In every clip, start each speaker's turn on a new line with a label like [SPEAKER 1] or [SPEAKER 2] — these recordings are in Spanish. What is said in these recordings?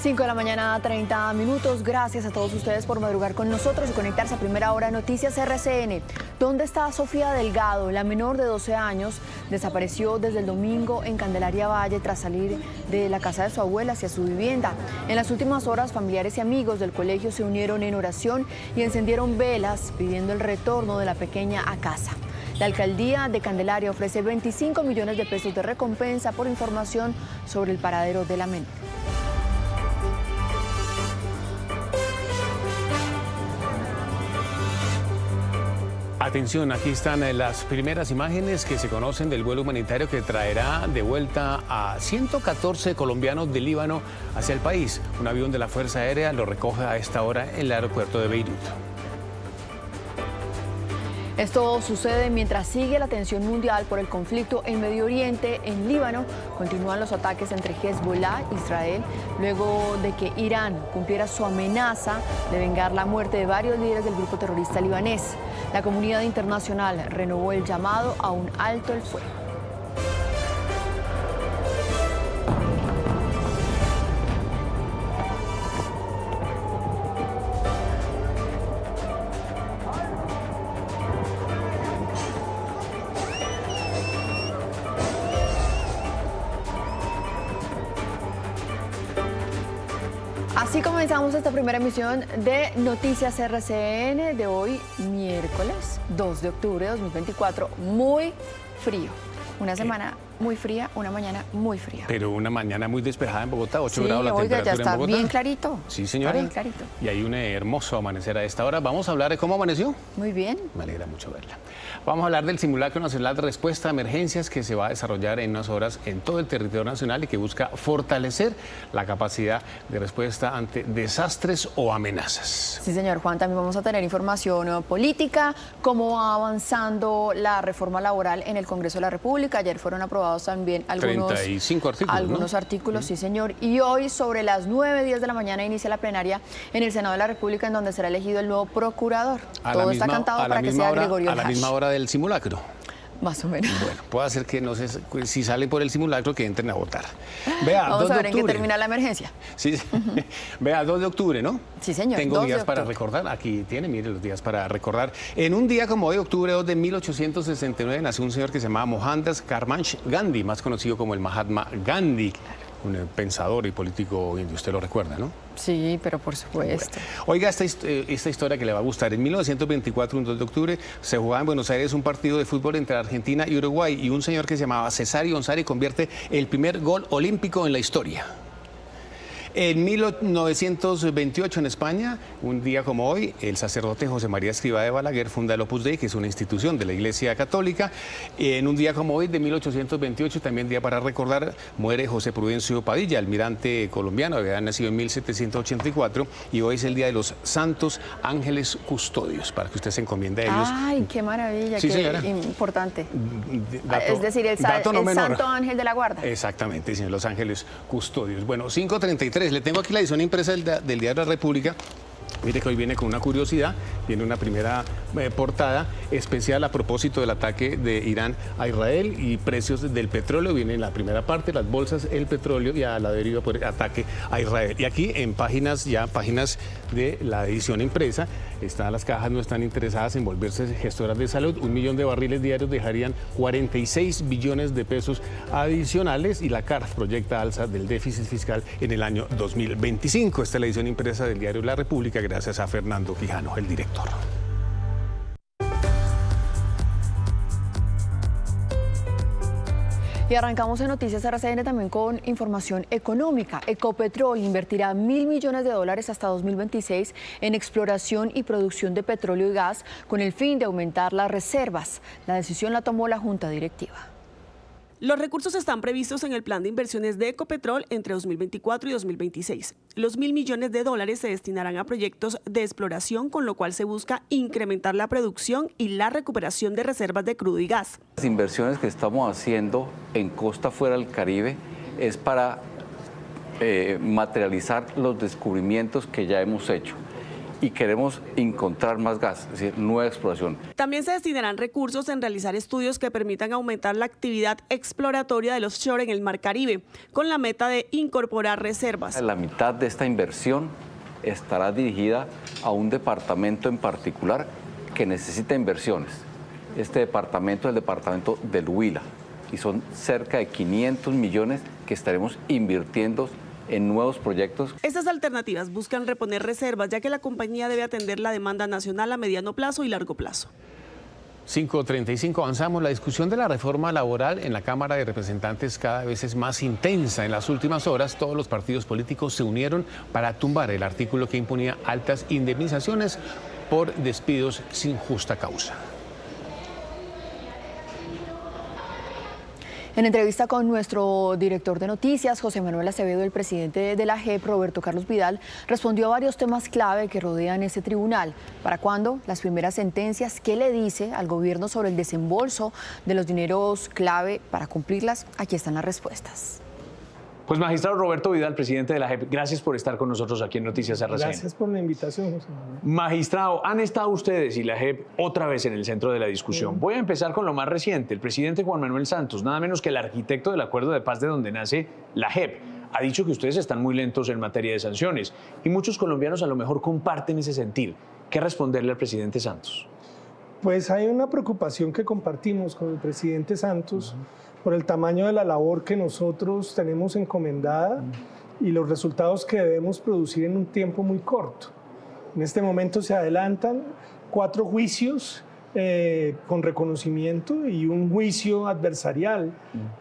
[SPEAKER 1] 5 de la mañana, 30 minutos. Gracias a todos ustedes por madrugar con nosotros y conectarse a Primera Hora Noticias RCN. ¿Dónde está Sofía Delgado? La menor de 12 años desapareció desde el domingo en Candelaria Valle tras salir de la casa de su abuela hacia su vivienda. En las últimas horas, familiares y amigos del colegio se unieron en oración y encendieron velas pidiendo el retorno de la pequeña a casa. La alcaldía de Candelaria ofrece 25 millones de pesos de recompensa por información sobre el paradero de la menor.
[SPEAKER 2] Atención, aquí están las primeras imágenes que se conocen del vuelo humanitario que traerá de vuelta a 114 colombianos del Líbano hacia el país. Un avión de la Fuerza Aérea lo recoge a esta hora en el aeropuerto de Beirut.
[SPEAKER 1] Esto sucede mientras sigue la tensión mundial por el conflicto en Medio Oriente. En Líbano continúan los ataques entre Hezbollah e Israel, luego de que Irán cumpliera su amenaza de vengar la muerte de varios líderes del grupo terrorista libanés. La comunidad internacional renovó el llamado a un alto el fuego. Así comenzamos esta primera emisión de Noticias RCN de hoy, miércoles 2 de octubre de 2024. Muy frío. Una semana muy fría, una mañana muy fría.
[SPEAKER 2] Pero una mañana muy despejada en Bogotá, 8 grados la
[SPEAKER 1] oiga,
[SPEAKER 2] temperatura
[SPEAKER 1] ya está
[SPEAKER 2] en Bogotá.
[SPEAKER 1] bien clarito.
[SPEAKER 2] Sí, señora.
[SPEAKER 1] Está bien clarito.
[SPEAKER 2] Y hay un hermoso amanecer a esta hora. Vamos a hablar de cómo amaneció.
[SPEAKER 1] Muy bien.
[SPEAKER 2] Me alegra mucho verla. Vamos a hablar del simulacro nacional de respuesta a emergencias que se va a desarrollar en unas horas en todo el territorio nacional y que busca fortalecer la capacidad de respuesta ante desastres o amenazas.
[SPEAKER 1] Sí, señor Juan, también vamos a tener información política, cómo va avanzando la reforma laboral en el Congreso de la República. Ayer fueron aprobados también
[SPEAKER 2] 35 artículos,
[SPEAKER 1] algunos artículos, sí, señor. Y hoy, sobre las 9:10 de la mañana, inicia la plenaria en el Senado de la República, en donde será elegido el nuevo procurador. Todo está cantado para que sea Gregorio
[SPEAKER 2] a la misma hora del simulacro.
[SPEAKER 1] Más o menos.
[SPEAKER 2] Bueno, puede ser que no sé si salen por el simulacro que entren a votar. Vea,
[SPEAKER 1] vamos a ver en qué termina la emergencia.
[SPEAKER 2] Sí, vea, 2 de octubre, ¿no?
[SPEAKER 1] Sí, señor.
[SPEAKER 2] Tengo días para recordar. Aquí tiene, mire los días para recordar. En un día como hoy, octubre 2 de 1869, nació un señor que se llamaba Mohandas Karamchand Gandhi, más conocido como el Mahatma Gandhi. Un pensador y político indio, usted lo recuerda, ¿no?
[SPEAKER 1] Sí, pero por supuesto.
[SPEAKER 2] Bueno, oiga esta historia que le va a gustar. En 1924, un 2 de octubre, se jugaba en Buenos Aires un partido de fútbol entre Argentina y Uruguay y un señor que se llamaba Cesario Onsari convierte el primer gol olímpico en la historia. En 1928 en España, un día como hoy, el sacerdote José María Escrivá de Balaguer funda el Opus Dei, que es una institución de la Iglesia Católica. En un día como hoy, de 1828, también día para recordar, muere José Prudencio Padilla, almirante colombiano, había nacido en 1784, y hoy es el día de los Santos Ángeles Custodios, para que usted se encomiende a ellos.
[SPEAKER 1] ¡Ay, qué maravilla!
[SPEAKER 2] Sí,
[SPEAKER 1] qué
[SPEAKER 2] señora.
[SPEAKER 1] Importante.
[SPEAKER 2] Dato,
[SPEAKER 1] es decir, el Santo Ángel de la Guarda.
[SPEAKER 2] Exactamente, señor, los Ángeles Custodios. Bueno, 5:33. Le tengo aquí la edición impresa del Diario de la República. Mire que hoy viene con una curiosidad, viene una primera portada especial a propósito del ataque de Irán a Israel y precios del petróleo. Viene en la primera parte, las bolsas, el petróleo y a la deriva por el ataque a Israel. Y aquí en páginas de la edición impresa, las cajas no están interesadas en volverse gestoras de salud. 1 millón de barriles diarios dejarían 46 billones de pesos adicionales y la CARF proyecta alza del déficit fiscal en el año 2025. Esta es la edición impresa del Diario de la República, gracias a Fernando Quijano, el director.
[SPEAKER 1] Y arrancamos en Noticias RCN también con información económica. Ecopetrol invertirá $1.000 millones hasta 2026 en exploración y producción de petróleo y gas con el fin de aumentar las reservas. La decisión la tomó la Junta Directiva.
[SPEAKER 3] Los recursos están previstos en el plan de inversiones de Ecopetrol entre 2024 y 2026. Los $1.000 millones se destinarán a proyectos de exploración, con lo cual se busca incrementar la producción y la recuperación de reservas de crudo y gas.
[SPEAKER 4] Las inversiones que estamos haciendo en costa fuera del Caribe es para materializar los descubrimientos que ya hemos hecho. y queremos encontrar más gas, es decir, nueva exploración.
[SPEAKER 3] También se destinarán recursos en realizar estudios que permitan aumentar la actividad exploratoria del offshore en el Mar Caribe, con la meta de incorporar reservas.
[SPEAKER 4] La mitad de esta inversión estará dirigida a un departamento en particular que necesita inversiones. Este departamento es el departamento del Huila y son cerca de 500 millones que estaremos invirtiendo en nuevos proyectos.
[SPEAKER 3] Estas alternativas buscan reponer reservas, ya que la compañía debe atender la demanda nacional a mediano plazo y largo plazo.
[SPEAKER 2] 5:35, avanzamos. La discusión de la reforma laboral en la Cámara de Representantes cada vez es más intensa. En las últimas horas, todos los partidos políticos se unieron para tumbar el artículo que imponía altas indemnizaciones por despidos sin justa causa.
[SPEAKER 1] En entrevista con nuestro director de noticias, José Manuel Acevedo, el presidente de la JEP, Roberto Carlos Vidal, respondió a varios temas clave que rodean ese tribunal. ¿Para cuándo las primeras sentencias? ¿Qué le dice al gobierno sobre el desembolso de los dineros clave para cumplirlas? Aquí están las respuestas.
[SPEAKER 5] Pues magistrado Roberto Vidal, presidente de la JEP, gracias por estar con nosotros aquí en Noticias RCN.
[SPEAKER 6] Gracias por la invitación, José Manuel.
[SPEAKER 5] Magistrado, han estado ustedes y la JEP otra vez en el centro de la discusión. Voy a empezar con lo más reciente. El presidente Juan Manuel Santos, nada menos que el arquitecto del acuerdo de paz de donde nace la JEP, ha dicho que ustedes están muy lentos en materia de sanciones y muchos colombianos a lo mejor comparten ese sentir. ¿Qué responderle al presidente Santos?
[SPEAKER 6] Pues hay una preocupación que compartimos con el presidente Santos por el tamaño de la labor que nosotros tenemos encomendada y los resultados que debemos producir en un tiempo muy corto. En este momento se adelantan 4 juicios con reconocimiento y un juicio adversarial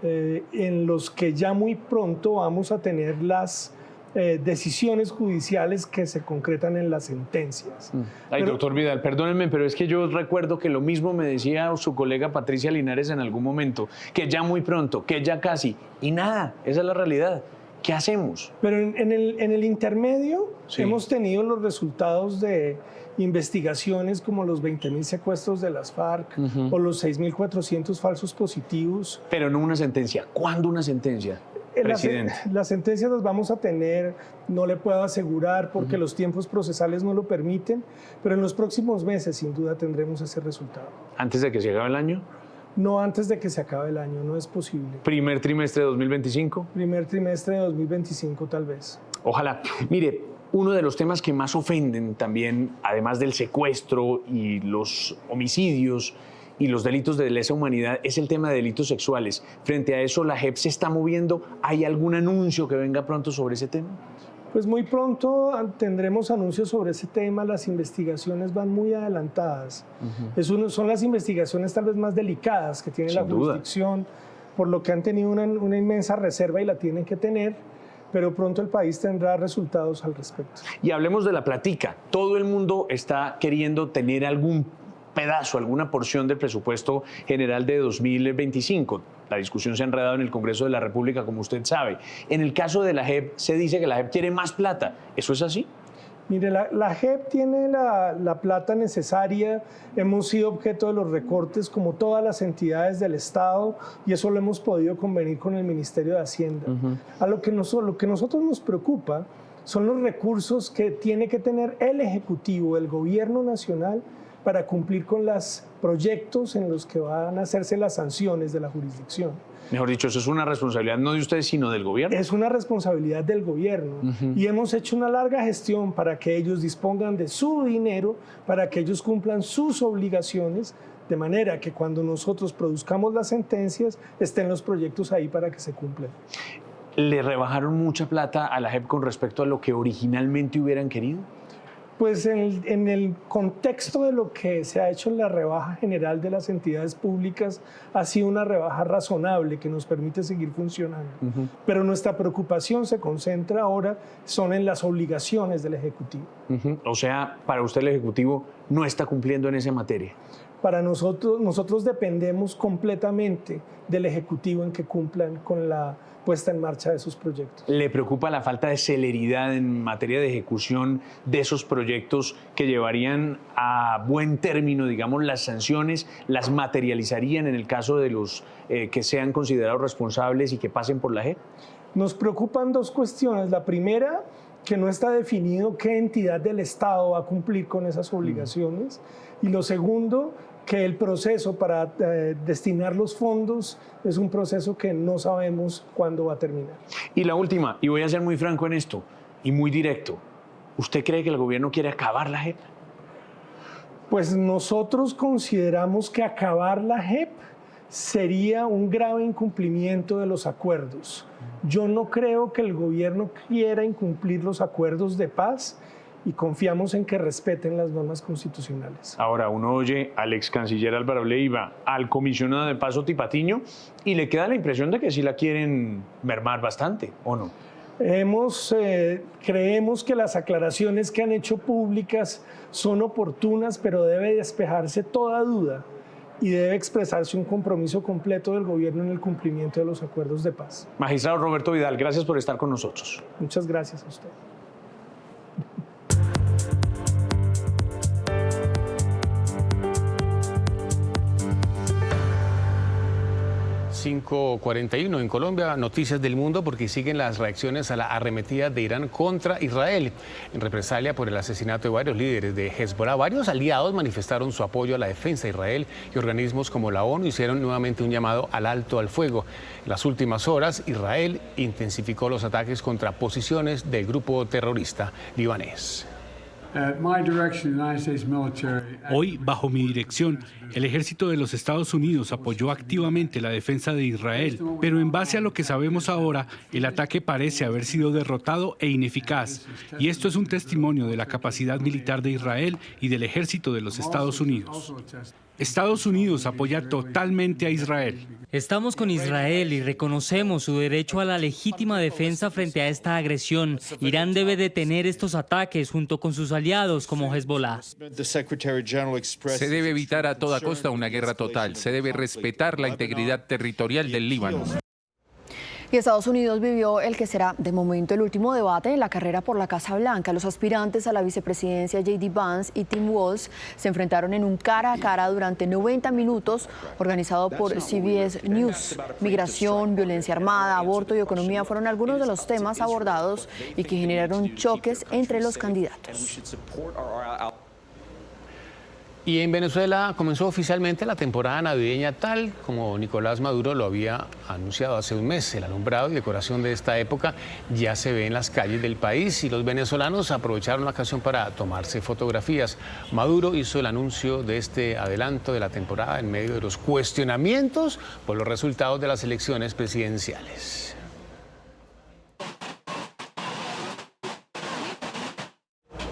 [SPEAKER 6] en los que ya muy pronto vamos a tener las decisiones judiciales que se concretan en las sentencias.
[SPEAKER 5] Ay, doctor Vidal, perdónenme, pero es que yo recuerdo que lo mismo me decía su colega Patricia Linares en algún momento, que ya muy pronto, que ya casi, y nada, esa es la realidad. ¿Qué hacemos?
[SPEAKER 6] Pero en el intermedio hemos tenido los resultados de investigaciones como los 20.000 secuestros de las FARC o los 6.400 falsos positivos.
[SPEAKER 5] Pero no una sentencia. ¿Cuándo una sentencia? Presidente.
[SPEAKER 6] Las sentencias las vamos a tener, no le puedo asegurar porque los tiempos procesales no lo permiten, pero en los próximos meses sin duda tendremos ese resultado.
[SPEAKER 5] ¿Antes de que se acabe el año?
[SPEAKER 6] No antes de que se acabe el año, no es posible.
[SPEAKER 5] ¿Primer trimestre de 2025?
[SPEAKER 6] Primer trimestre de 2025 tal vez.
[SPEAKER 5] Ojalá. Mire, uno de los temas que más ofenden también, además del secuestro y los homicidios y los delitos de lesa humanidad, es el tema de delitos sexuales. Frente a eso, ¿la JEP se está moviendo? ¿Hay algún anuncio que venga pronto sobre ese tema?
[SPEAKER 6] Pues muy pronto tendremos anuncios sobre ese tema. Las investigaciones van muy adelantadas. Son las investigaciones tal vez más delicadas que tiene la jurisdicción, por lo que han tenido una inmensa reserva y la tienen que tener, pero pronto el país tendrá resultados al respecto.
[SPEAKER 5] Y hablemos de la platica. Todo el mundo está queriendo tener algún pedazo, alguna porción del presupuesto general de 2025. La discusión se ha enredado en el Congreso de la República, como usted sabe. En el caso de la JEP, se dice que la JEP quiere más plata. ¿Eso es así?
[SPEAKER 6] Mire, la JEP tiene la plata necesaria. Hemos sido objeto de los recortes como todas las entidades del Estado y eso lo hemos podido convenir con el Ministerio de Hacienda. Lo que nosotros nos preocupa son los recursos que tiene que tener el Ejecutivo, el Gobierno Nacional, para cumplir con los proyectos en los que van a hacerse las sanciones de la jurisdicción.
[SPEAKER 5] Mejor dicho, eso es una responsabilidad no de ustedes, sino del gobierno.
[SPEAKER 6] Es una responsabilidad del gobierno y hemos hecho una larga gestión para que ellos dispongan de su dinero, para que ellos cumplan sus obligaciones, de manera que cuando nosotros produzcamos las sentencias estén los proyectos ahí para que se cumplan.
[SPEAKER 5] ¿Le rebajaron mucha plata a la JEP con respecto a lo que originalmente hubieran querido?
[SPEAKER 6] Pues en el contexto de lo que se ha hecho en la rebaja general de las entidades públicas, ha sido una rebaja razonable que nos permite seguir funcionando. Pero nuestra preocupación se concentra ahora son en las obligaciones del Ejecutivo.
[SPEAKER 5] O sea, para usted el Ejecutivo no está cumpliendo en esa materia.
[SPEAKER 6] Para nosotros dependemos completamente del Ejecutivo en que cumplan con la puesta en marcha de sus proyectos.
[SPEAKER 5] ¿Le preocupa la falta de celeridad en materia de ejecución de esos proyectos que llevarían a buen término, digamos, las sanciones, las materializarían en el caso de los que sean considerados responsables y que pasen por la JEP?
[SPEAKER 6] Nos preocupan 2 cuestiones. La primera, que no está definido qué entidad del Estado va a cumplir con esas obligaciones. Y lo segundo, que el proceso para destinar los fondos es un proceso que no sabemos cuándo va a terminar.
[SPEAKER 5] Y la última, y voy a ser muy franco en esto, y muy directo. ¿Usted cree que el gobierno quiere acabar la JEP?
[SPEAKER 6] Pues nosotros consideramos que acabar la JEP sería un grave incumplimiento de los acuerdos. Yo no creo que el gobierno quiera incumplir los acuerdos de paz y confiamos en que respeten las normas constitucionales.
[SPEAKER 5] Ahora, uno oye al ex canciller Álvaro Leiva, al comisionado de paz Oti Patiño, y le queda la impresión de que sí la quieren mermar bastante, ¿o no?
[SPEAKER 6] Creemos que las aclaraciones que han hecho públicas son oportunas, pero debe despejarse toda duda y debe expresarse un compromiso completo del gobierno en el cumplimiento de los acuerdos de paz.
[SPEAKER 5] Magistrado Roberto Vidal, gracias por estar con nosotros.
[SPEAKER 6] Muchas gracias a usted.
[SPEAKER 2] 5:41 en Colombia, noticias del mundo porque siguen las reacciones a la arremetida de Irán contra Israel en represalia por el asesinato de varios líderes de Hezbollah. Varios aliados manifestaron su apoyo a la defensa de Israel y organismos como la ONU hicieron nuevamente un llamado al alto al fuego. En las últimas horas, Israel intensificó los ataques contra posiciones del grupo terrorista libanés.
[SPEAKER 7] Hoy, bajo mi dirección, el ejército de los Estados Unidos apoyó activamente la defensa de Israel, pero en base a lo que sabemos ahora, el ataque parece haber sido derrotado e ineficaz, y esto es un testimonio de la capacidad militar de Israel y del ejército de los Estados Unidos. Estados Unidos apoya totalmente a Israel.
[SPEAKER 8] Estamos con Israel y reconocemos su derecho a la legítima defensa frente a esta agresión. Irán debe detener estos ataques junto con sus aliados como Hezbollah.
[SPEAKER 9] Se debe evitar a toda costa una guerra total. Se debe respetar la integridad territorial del Líbano.
[SPEAKER 1] Y Estados Unidos vivió el que será de momento el último debate en la carrera por la Casa Blanca. Los aspirantes a la vicepresidencia J.D. Vance y Tim Walz se enfrentaron en un cara a cara durante 90 minutos organizado por CBS News. Migración, violencia armada, aborto y economía fueron algunos de los temas abordados y que generaron choques entre los candidatos.
[SPEAKER 2] Y en Venezuela comenzó oficialmente la temporada navideña tal como Nicolás Maduro lo había anunciado hace un mes. El alumbrado y decoración de esta época ya se ve en las calles del país y los venezolanos aprovecharon la ocasión para tomarse fotografías. Maduro hizo el anuncio de este adelanto de la temporada en medio de los cuestionamientos por los resultados de las elecciones presidenciales.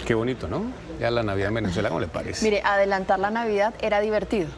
[SPEAKER 2] Qué bonito, ¿no? Ya la Navidad en Venezuela, ¿cómo le parece?
[SPEAKER 1] Mire, adelantar la Navidad era divertido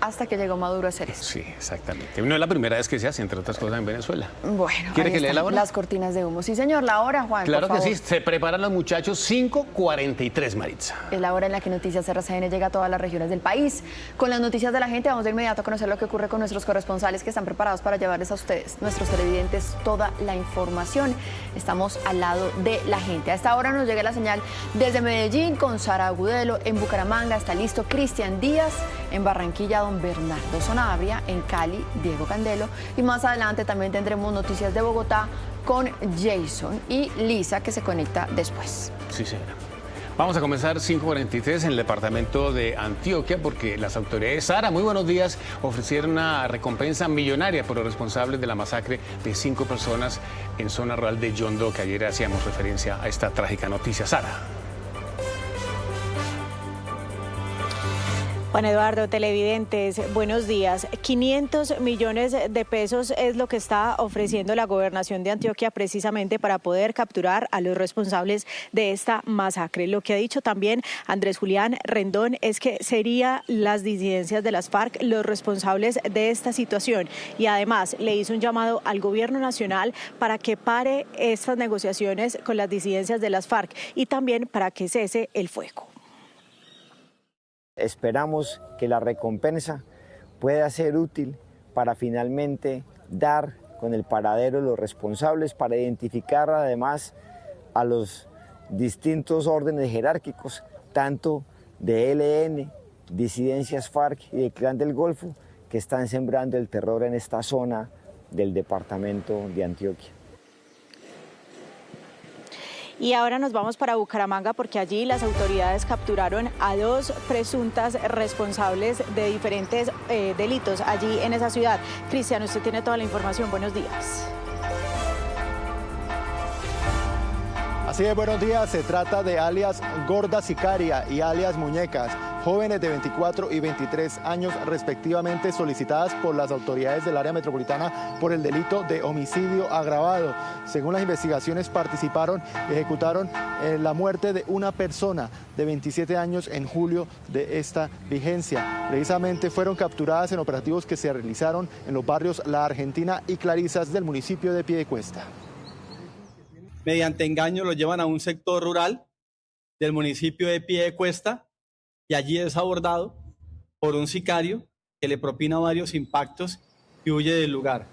[SPEAKER 1] hasta que llegó Maduro a hacer eso.
[SPEAKER 2] Sí, exactamente. No es la primera vez que se hace, entre otras cosas, en Venezuela.
[SPEAKER 1] Bueno,
[SPEAKER 2] ¿Quiere que lea la hora?
[SPEAKER 1] Las cortinas de humo. Sí, señor, la hora, Juan,
[SPEAKER 2] claro
[SPEAKER 1] por
[SPEAKER 2] que
[SPEAKER 1] favor.
[SPEAKER 2] sí, se preparan los muchachos, 5:43, Maritza.
[SPEAKER 1] Es la hora en la que Noticias RCN llega a todas las regiones del país. Con las noticias de la gente vamos de inmediato a conocer lo que ocurre con nuestros corresponsales que están preparados para llevarles a ustedes, nuestros televidentes, toda la información. Estamos al lado de la gente. A esta hora nos llega la señal desde Medellín con Sara Agudelo. En Bucaramanga está listo Cristian Díaz. En Barranquilla, don Bernardo Sanabria. En Cali, Diego Candelo. Y más adelante también tendremos noticias de Bogotá con Jason y Lisa, que se conecta después.
[SPEAKER 2] Sí, señora. Vamos a comenzar 5:43 en el departamento de Antioquia porque las autoridades, Sara, muy buenos días, ofrecieron una recompensa millonaria por los responsables de la masacre de 5 personas en zona rural de Yondó, que ayer hacíamos referencia a esta trágica noticia. Sara.
[SPEAKER 10] Juan Eduardo, televidentes, buenos días. 500 millones de pesos es lo que está ofreciendo la gobernación de Antioquia precisamente para poder capturar a los responsables de esta masacre. Lo que ha dicho también Andrés Julián Rendón es que serían las disidencias de las FARC los responsables de esta situación y además le hizo un llamado al gobierno nacional para que pare estas negociaciones con las disidencias de las FARC y también para que cese el fuego.
[SPEAKER 11] Esperamos que la recompensa pueda ser útil para finalmente dar con el paradero de los responsables, para identificar además a los distintos órdenes jerárquicos, tanto de ELN, disidencias FARC y del Clan del Golfo, que están sembrando el terror en esta zona del departamento de Antioquia.
[SPEAKER 10] Y ahora nos vamos para Bucaramanga porque allí las autoridades capturaron a 2 presuntas responsables de diferentes delitos allí en esa ciudad. Cristian, usted tiene toda la información. Buenos días.
[SPEAKER 12] Así es, buenos días. Se trata de alias Gorda Sicaria y alias Muñecas, jóvenes de 24 y 23 años respectivamente, solicitadas por las autoridades del área metropolitana por el delito de homicidio agravado. Según las investigaciones, participaron y ejecutaron la muerte de una persona de 27 años en julio de esta vigencia. Precisamente fueron capturadas en operativos que se realizaron en los barrios La Argentina y Clarisas del municipio de Piedecuesta.
[SPEAKER 13] Mediante engaño lo llevan a un sector rural del municipio de Piedecuesta y allí es abordado por un sicario que le propina varios impactos y huye del lugar.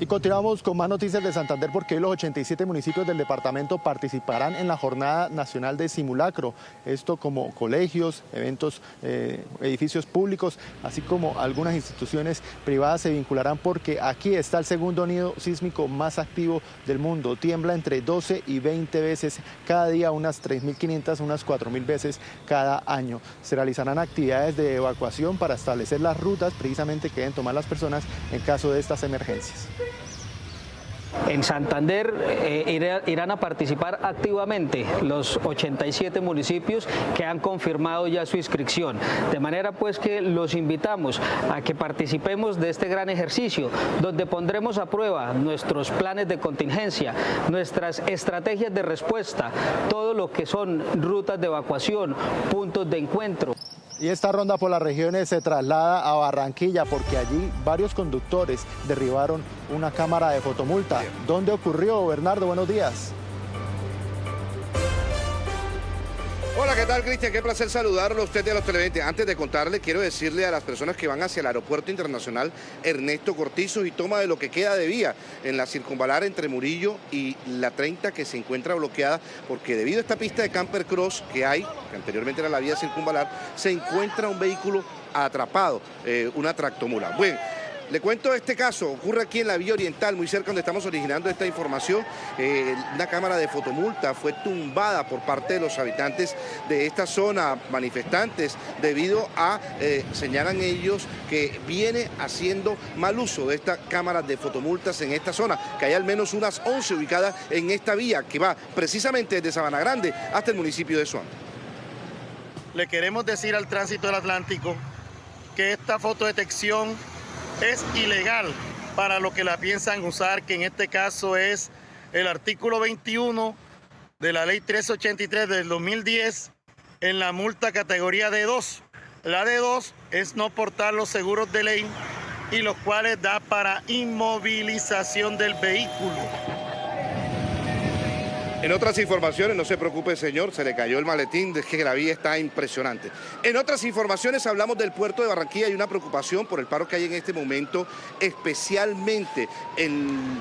[SPEAKER 12] Y continuamos con más noticias de Santander porque hoy los 87 municipios del departamento participarán en la Jornada Nacional de Simulacro. Esto como colegios, eventos, edificios públicos, así como algunas instituciones privadas se vincularán porque aquí está el segundo nido sísmico más activo del mundo. Tiembla entre 12 y 20 veces cada día, unas 3.500, unas 4.000 veces cada año. Se realizarán actividades de evacuación para establecer las rutas precisamente que deben tomar las personas en caso de estas emergencias.
[SPEAKER 14] En Santander irán a participar activamente los 87 municipios que han confirmado ya su inscripción. De manera pues que los invitamos a que participemos de este gran ejercicio, donde pondremos a prueba nuestros planes de contingencia, nuestras estrategias de respuesta, todo lo que son rutas de evacuación, puntos de encuentro.
[SPEAKER 12] Y esta ronda por las regiones se traslada a Barranquilla porque allí varios conductores derribaron una cámara de fotomulta. ¿Dónde ocurrió, Bernardo? Buenos días.
[SPEAKER 15] Hola, ¿qué tal, Cristian? Qué placer saludarlo a usted y a los televidentes. Antes de contarle, quiero decirle a las personas que van hacia el Aeropuerto Internacional Ernesto Cortizo y toma de lo que queda de vía en la circunvalar entre Murillo y la 30 que se encuentra bloqueada porque debido a esta pista de Camper Cross que hay, que anteriormente era la vía circunvalar, se encuentra un vehículo atrapado, una tractomula. Bueno, le cuento este caso, ocurre aquí en la vía oriental, muy cerca donde estamos originando esta información. Una cámara de fotomulta fue tumbada por parte de los habitantes de esta zona, manifestantes, debido a, señalan ellos, que viene haciendo mal uso de esta cámara de fotomultas en esta zona, que hay al menos unas 11 ubicadas en esta vía que va precisamente desde Sabana Grande hasta el municipio de Suán.
[SPEAKER 16] Le queremos decir al Tránsito del Atlántico que esta fotodetección es ilegal para lo que la piensan usar, que en este caso es el artículo 21 de la ley 1383 del 2010 en la multa categoría D2. La D2 es no portar los seguros de ley y los cuales da para inmovilización del vehículo.
[SPEAKER 15] En otras informaciones, no se preocupe señor, se le cayó el maletín, es que la vía está impresionante. En otras informaciones hablamos del puerto de Barranquilla y una preocupación por el paro que hay en este momento, especialmente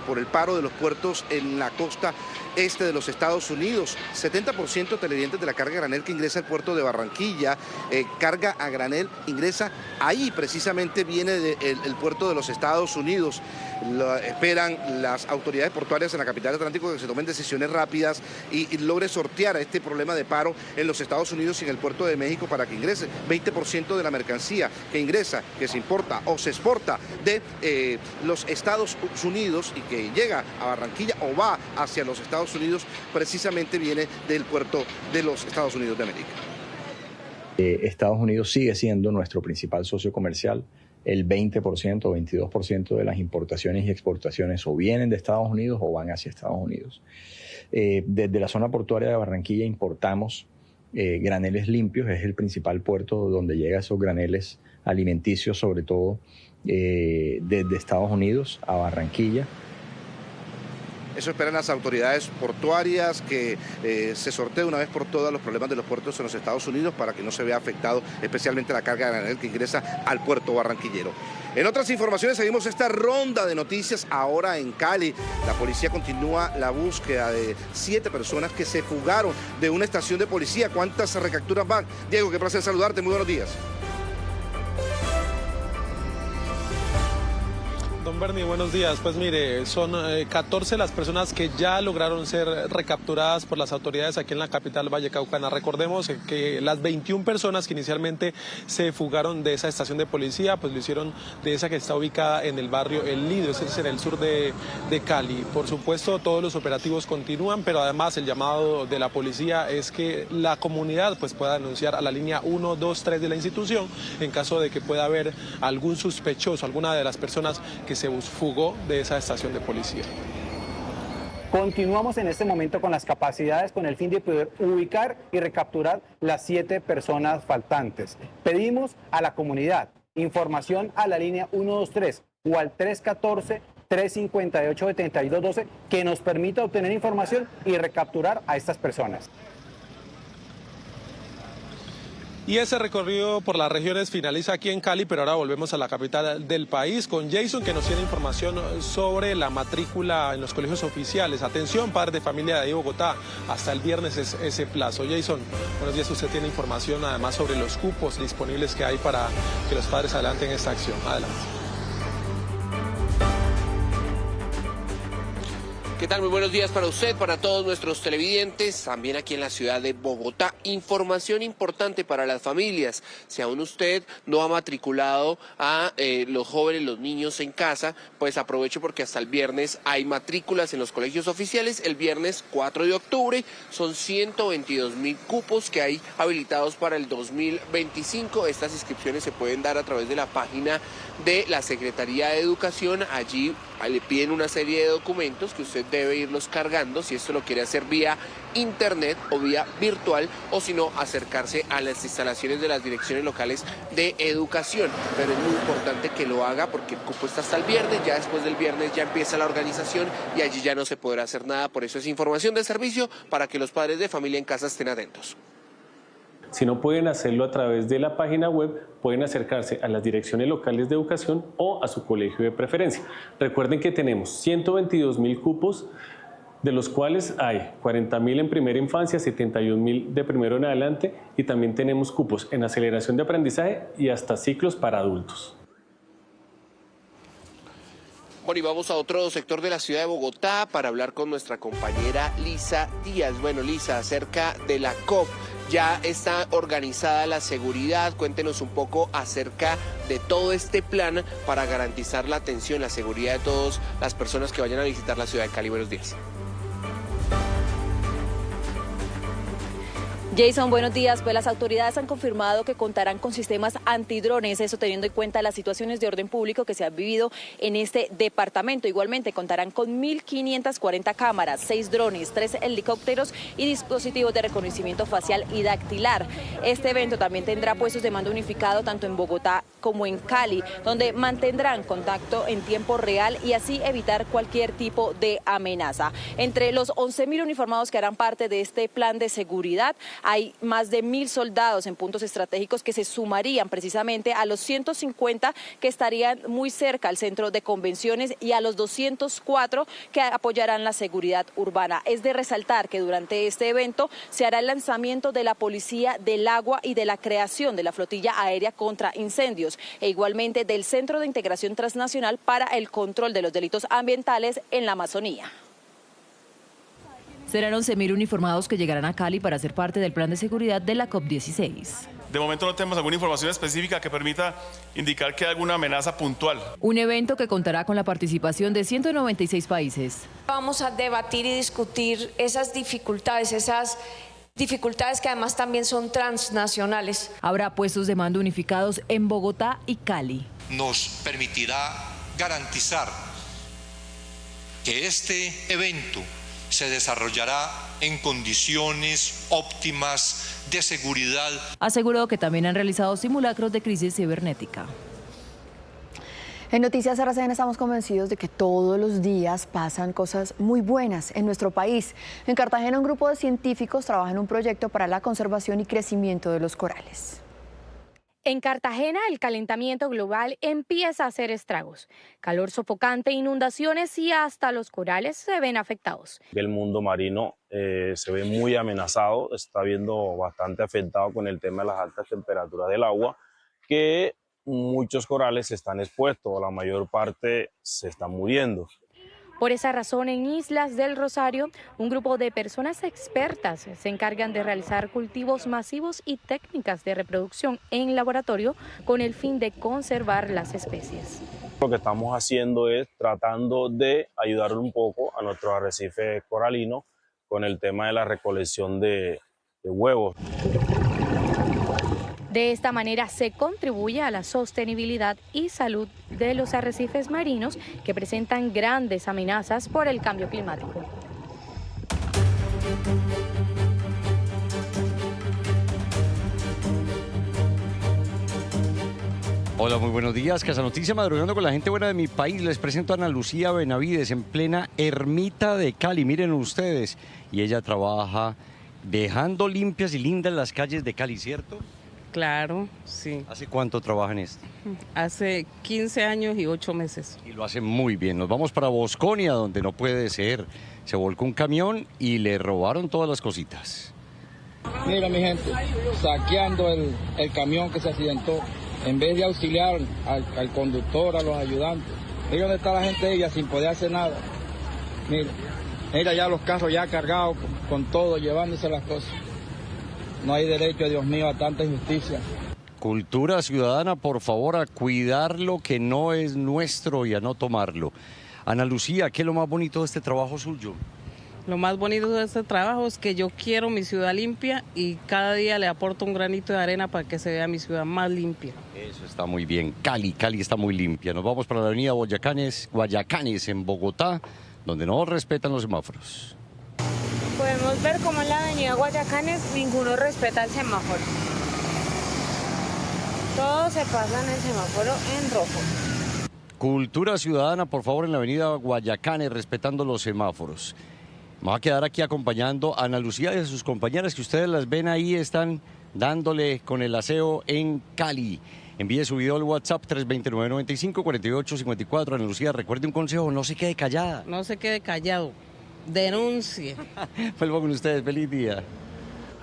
[SPEAKER 15] por el paro de los puertos en la costa este de los Estados Unidos. 70% televidentes de la carga a granel que ingresa al puerto de Barranquilla, carga a granel ingresa ahí, precisamente viene del puerto de los Estados Unidos. Esperan las autoridades portuarias en la capital Atlántico que se tomen decisiones rápidas y logre sortear a este problema de paro en los Estados Unidos y en el puerto de México para que ingrese 20% de la mercancía que ingresa, que se importa o se exporta de los Estados Unidos y que llega a Barranquilla o va hacia los Estados Unidos, precisamente viene del puerto de los Estados Unidos de América.
[SPEAKER 17] Estados Unidos sigue siendo nuestro principal socio comercial. El 20% o 22% de las importaciones y exportaciones o vienen de Estados Unidos o van hacia Estados Unidos. Desde la zona portuaria de Barranquilla importamos graneles limpios, es el principal puerto donde llegan esos graneles alimenticios, sobre todo desde Estados Unidos a Barranquilla.
[SPEAKER 15] Eso esperan las autoridades portuarias, que se sortee una vez por todas los problemas de los puertos en los Estados Unidos para que no se vea afectado especialmente la carga de granel que ingresa al puerto barranquillero. En otras informaciones seguimos esta ronda de noticias ahora en Cali. La policía continúa la búsqueda de 7 personas que se fugaron de una estación de policía. ¿Cuántas recapturas van? Diego, qué placer saludarte, muy buenos días.
[SPEAKER 18] Bernie, buenos días. Pues mire, son 14 las personas que ya lograron ser recapturadas por las autoridades aquí en la capital vallecaucana. Recordemos que las 21 personas que inicialmente se fugaron de esa estación de policía, pues lo hicieron de esa que está ubicada en el barrio El Lido, ese es en el sur de Cali. Por supuesto, todos los operativos continúan, pero además el llamado de la policía es que la comunidad pues pueda denunciar a la línea 123 de la institución en caso de que pueda haber algún sospechoso, alguna de las personas que se fugó de esa estación de policía.
[SPEAKER 19] Continuamos en este momento con las capacidades con el fin de poder ubicar y recapturar las 7 personas faltantes. Pedimos a la comunidad información a la línea 123 o al 314-358-7212 que nos permita obtener información y recapturar a estas personas.
[SPEAKER 18] Y ese recorrido por las regiones finaliza aquí en Cali, pero ahora volvemos a la capital del país con Jason, que nos tiene información sobre la matrícula en los colegios oficiales. Atención, padres de familia de ahí Bogotá, hasta el viernes es ese plazo. Jason, buenos días, usted tiene información además sobre los cupos disponibles que hay para que los padres adelanten esta acción. Adelante.
[SPEAKER 20] ¿Qué tal? Muy buenos días para usted, para todos nuestros televidentes, también aquí en la ciudad de Bogotá. Información importante para las familias. Si aún usted no ha matriculado a los jóvenes, los niños en casa, pues aproveche porque hasta el viernes hay matrículas en los colegios oficiales. El viernes 4 de octubre son 122.000 cupos que hay habilitados para el 2025. Estas inscripciones se pueden dar a través de la página de la Secretaría de Educación. Allí le piden una serie de documentos que usted debe irlos cargando, si esto lo quiere hacer vía internet o vía virtual, o si no, acercarse a las instalaciones de las direcciones locales de educación. Pero es muy importante que lo haga porque el cupo está hasta el viernes, ya después del viernes ya empieza la organización y allí ya no se podrá hacer nada. Por eso es información de servicio para que los padres de familia en casa estén atentos.
[SPEAKER 21] Si no pueden hacerlo a través de la página web, pueden acercarse a las direcciones locales de educación o a su colegio de preferencia. Recuerden que tenemos 122.000 cupos, de los cuales hay 40.000 en primera infancia, 71.000 de primero en adelante, y también tenemos cupos en aceleración de aprendizaje y hasta ciclos para adultos.
[SPEAKER 20] Bueno, y vamos a otro sector de la ciudad de Bogotá para hablar con nuestra compañera Lisa Díaz. Bueno, Lisa, acerca de la COP. Ya está organizada la seguridad. Cuéntenos un poco acerca de todo este plan para garantizar la atención, la seguridad de todas las personas que vayan a visitar la ciudad de Cali. Buenos días.
[SPEAKER 22] Jason, buenos días. Pues las autoridades han confirmado que contarán con sistemas antidrones, eso teniendo en cuenta las situaciones de orden público que se han vivido en este departamento. Igualmente contarán con 1.540 cámaras, 6 drones, 3 helicópteros y dispositivos de reconocimiento facial y dactilar. Este evento también tendrá puestos de mando unificado tanto en Bogotá como en Cali, donde mantendrán contacto en tiempo real y así evitar cualquier tipo de amenaza. Entre los 11.000 uniformados que harán parte de este plan de seguridad, hay más de 1.000 soldados en puntos estratégicos que se sumarían precisamente a los 150 que estarían muy cerca al centro de convenciones y a los 204 que apoyarán la seguridad urbana. Es de resaltar que durante este evento se hará el lanzamiento de la Policía del Agua y de la creación de la Flotilla Aérea contra Incendios e igualmente del Centro de Integración Transnacional para el Control de los Delitos Ambientales en la Amazonía.
[SPEAKER 23] Serán 11.000 uniformados que llegarán a Cali para ser parte del plan de seguridad de la COP16.
[SPEAKER 24] De momento no tenemos alguna información específica que permita indicar que hay alguna amenaza puntual.
[SPEAKER 23] Un evento que contará con la participación de 196 países.
[SPEAKER 25] Vamos a debatir y discutir esas dificultades que además también son transnacionales.
[SPEAKER 23] Habrá puestos de mando unificados en Bogotá y Cali.
[SPEAKER 26] Nos permitirá garantizar que este evento se desarrollará en condiciones óptimas de seguridad.
[SPEAKER 23] Aseguró que también han realizado simulacros de crisis cibernética.
[SPEAKER 1] En Noticias RCN estamos convencidos de que todos los días pasan cosas muy buenas en nuestro país. En Cartagena, un grupo de científicos trabaja en un proyecto para la conservación y crecimiento de los corales.
[SPEAKER 27] En Cartagena, el calentamiento global empieza a hacer estragos. Calor sofocante, inundaciones y hasta los corales se ven afectados.
[SPEAKER 28] El mundo marino se ve muy amenazado, está viendo bastante afectado con el tema de las altas temperaturas del agua, que muchos corales están expuestos, la mayor parte se están muriendo.
[SPEAKER 27] Por esa razón, en Islas del Rosario, un grupo de personas expertas se encargan de realizar cultivos masivos y técnicas de reproducción en laboratorio con el fin de conservar las especies.
[SPEAKER 28] Lo que estamos haciendo es tratando de ayudar un poco a nuestros arrecifes coralinos con el tema de la recolección de huevos.
[SPEAKER 27] De esta manera se contribuye a la sostenibilidad y salud de los arrecifes marinos que presentan grandes amenazas por el cambio climático.
[SPEAKER 2] Hola, muy buenos días. Casa Noticia, madrugando con la gente buena de mi país. Les presento a Ana Lucía Benavides en plena Ermita de Cali. Miren ustedes. Y ella trabaja dejando limpias y lindas las calles de Cali, ¿cierto?
[SPEAKER 3] Claro, sí.
[SPEAKER 2] ¿Hace cuánto trabaja en esto?
[SPEAKER 3] Hace 15 años y 8 meses.
[SPEAKER 2] Y lo hace muy bien. Nos vamos para Bosconia, donde no puede ser. Se volcó un camión y le robaron todas las cositas.
[SPEAKER 4] Mira, mi gente, saqueando el camión que se accidentó, en vez de auxiliar al conductor, a los ayudantes. Mira dónde está la gente ella sin poder hacer nada. Mira ya los carros ya cargados con todo, llevándose las cosas. No hay derecho, Dios mío, a tanta injusticia.
[SPEAKER 2] Cultura ciudadana, por favor, a cuidar lo que no es nuestro y a no tomarlo. Ana Lucía, ¿qué es lo más bonito de este trabajo suyo?
[SPEAKER 3] Lo más bonito de este trabajo es que yo quiero mi ciudad limpia y cada día le aporto un granito de arena para que se vea mi ciudad más limpia.
[SPEAKER 2] Eso está muy bien. Cali está muy limpia. Nos vamos para la avenida Guayacanes en Bogotá, donde no respetan los semáforos.
[SPEAKER 5] Podemos ver cómo en la avenida Guayacanes ninguno respeta el semáforo. Todos se pasan el semáforo en rojo.
[SPEAKER 2] Cultura ciudadana, por favor, en la avenida Guayacanes, respetando los semáforos. Me voy a quedar aquí acompañando a Ana Lucía y a sus compañeras que ustedes las ven ahí, están dándole con el aseo en Cali. Envíe su video al WhatsApp 329-95-48-54. Ana Lucía, recuerde un consejo, no se quede callada.
[SPEAKER 3] No se quede callado. Denuncie.
[SPEAKER 2] Vuelvo con ustedes, feliz día.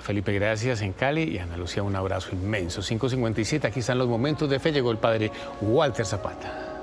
[SPEAKER 6] Felipe, gracias en Cali y Ana Lucía, un abrazo inmenso. 5:57, aquí están los momentos de fe. Llegó el padre Walter Zapata.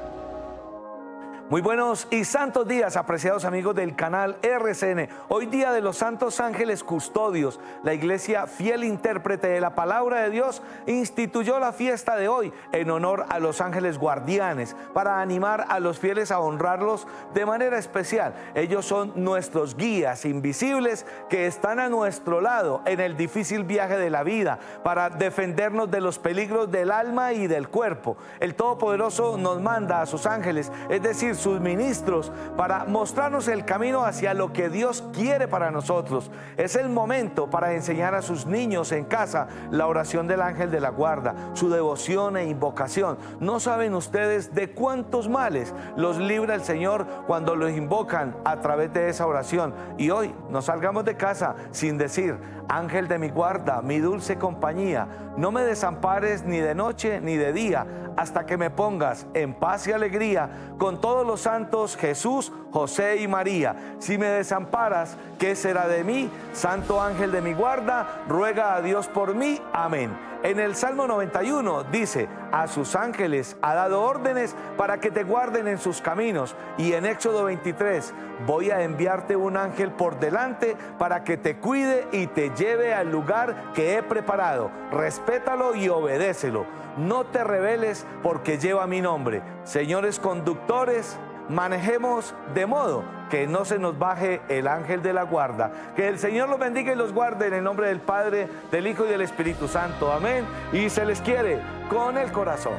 [SPEAKER 7] Muy buenos y santos días, apreciados amigos del canal RCN. Hoy día de los Santos Ángeles Custodios, la iglesia fiel intérprete de la palabra de Dios instituyó la fiesta de hoy en honor a los ángeles guardianes para animar a los fieles a honrarlos de manera especial. Ellos son nuestros guías invisibles que están a nuestro lado en el difícil viaje de la vida para defendernos de los peligros del alma y del cuerpo. El Todopoderoso nos manda a sus ángeles, es decir, sus ministros, para mostrarnos el camino hacia lo que Dios quiere para nosotros. Es el momento para enseñar a sus niños en casa la oración del ángel de la guarda, su devoción e invocación. No saben ustedes de cuántos males los libra el Señor cuando los invocan a través de esa oración. Y hoy no salgamos de casa sin decir: ángel de mi guarda, mi dulce compañía, no me desampares ni de noche ni de día, hasta que me pongas en paz y alegría con todos los santos Jesús, José y María. Si me desamparas, ¿qué será de mí? Santo ángel de mi guarda, ruega a Dios por mí. Amén. En el Salmo 91 dice: a sus ángeles ha dado órdenes para que te guarden en sus caminos. Y en Éxodo 23, voy a enviarte un ángel por delante para que te cuide y te lleve al lugar que he preparado. Respétalo y obedécelo. No te rebeles porque lleva mi nombre. Señores conductores, manejemos de modo que no se nos baje el ángel de la guarda. Que el Señor los bendiga y los guarde en el nombre del Padre, del Hijo y del Espíritu Santo. Amén. Y se les quiere con el corazón.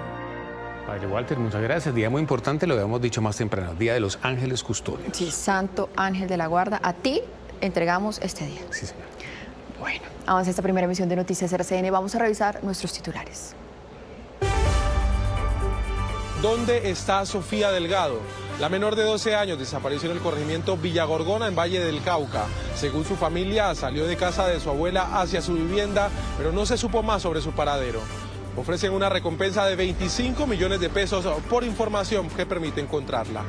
[SPEAKER 6] Padre Walter, muchas gracias. Día muy importante, lo habíamos dicho más temprano, Día de los Ángeles Custodios.
[SPEAKER 1] Sí, Santo Ángel de la Guarda, a ti entregamos este día.
[SPEAKER 6] Sí, señor.
[SPEAKER 1] Bueno, avanza esta primera emisión de Noticias RCN. Vamos a revisar nuestros titulares.
[SPEAKER 18] ¿Dónde está Sofía Delgado? La menor de 12 años desapareció en el corregimiento Villagorgona, en Valle del Cauca. Según su familia, salió de casa de su abuela hacia su vivienda, pero no se supo más sobre su paradero. Ofrecen una recompensa de 25 millones de pesos por información que permite encontrarla.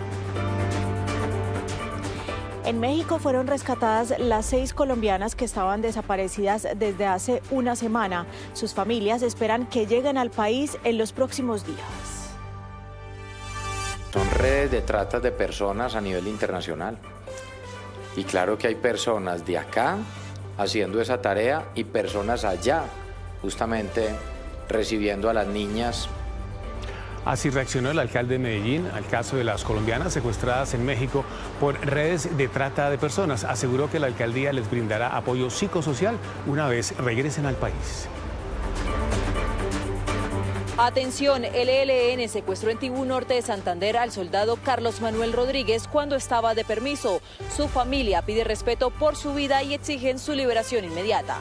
[SPEAKER 8] En México fueron rescatadas las 6 colombianas que estaban desaparecidas desde hace una semana. Sus familias esperan que lleguen al país en los próximos días.
[SPEAKER 9] Son redes de trata de personas a nivel internacional. Y claro que hay personas de acá haciendo esa tarea y personas allá, justamente recibiendo a las niñas.
[SPEAKER 6] Así reaccionó el alcalde de Medellín al caso de las colombianas secuestradas en México por redes de trata de personas. Aseguró que la alcaldía les brindará apoyo psicosocial una vez regresen al país.
[SPEAKER 22] Atención, el ELN secuestró en Tibú Norte de Santander al soldado Carlos Manuel Rodríguez cuando estaba de permiso. Su familia pide respeto por su vida y exigen su liberación inmediata.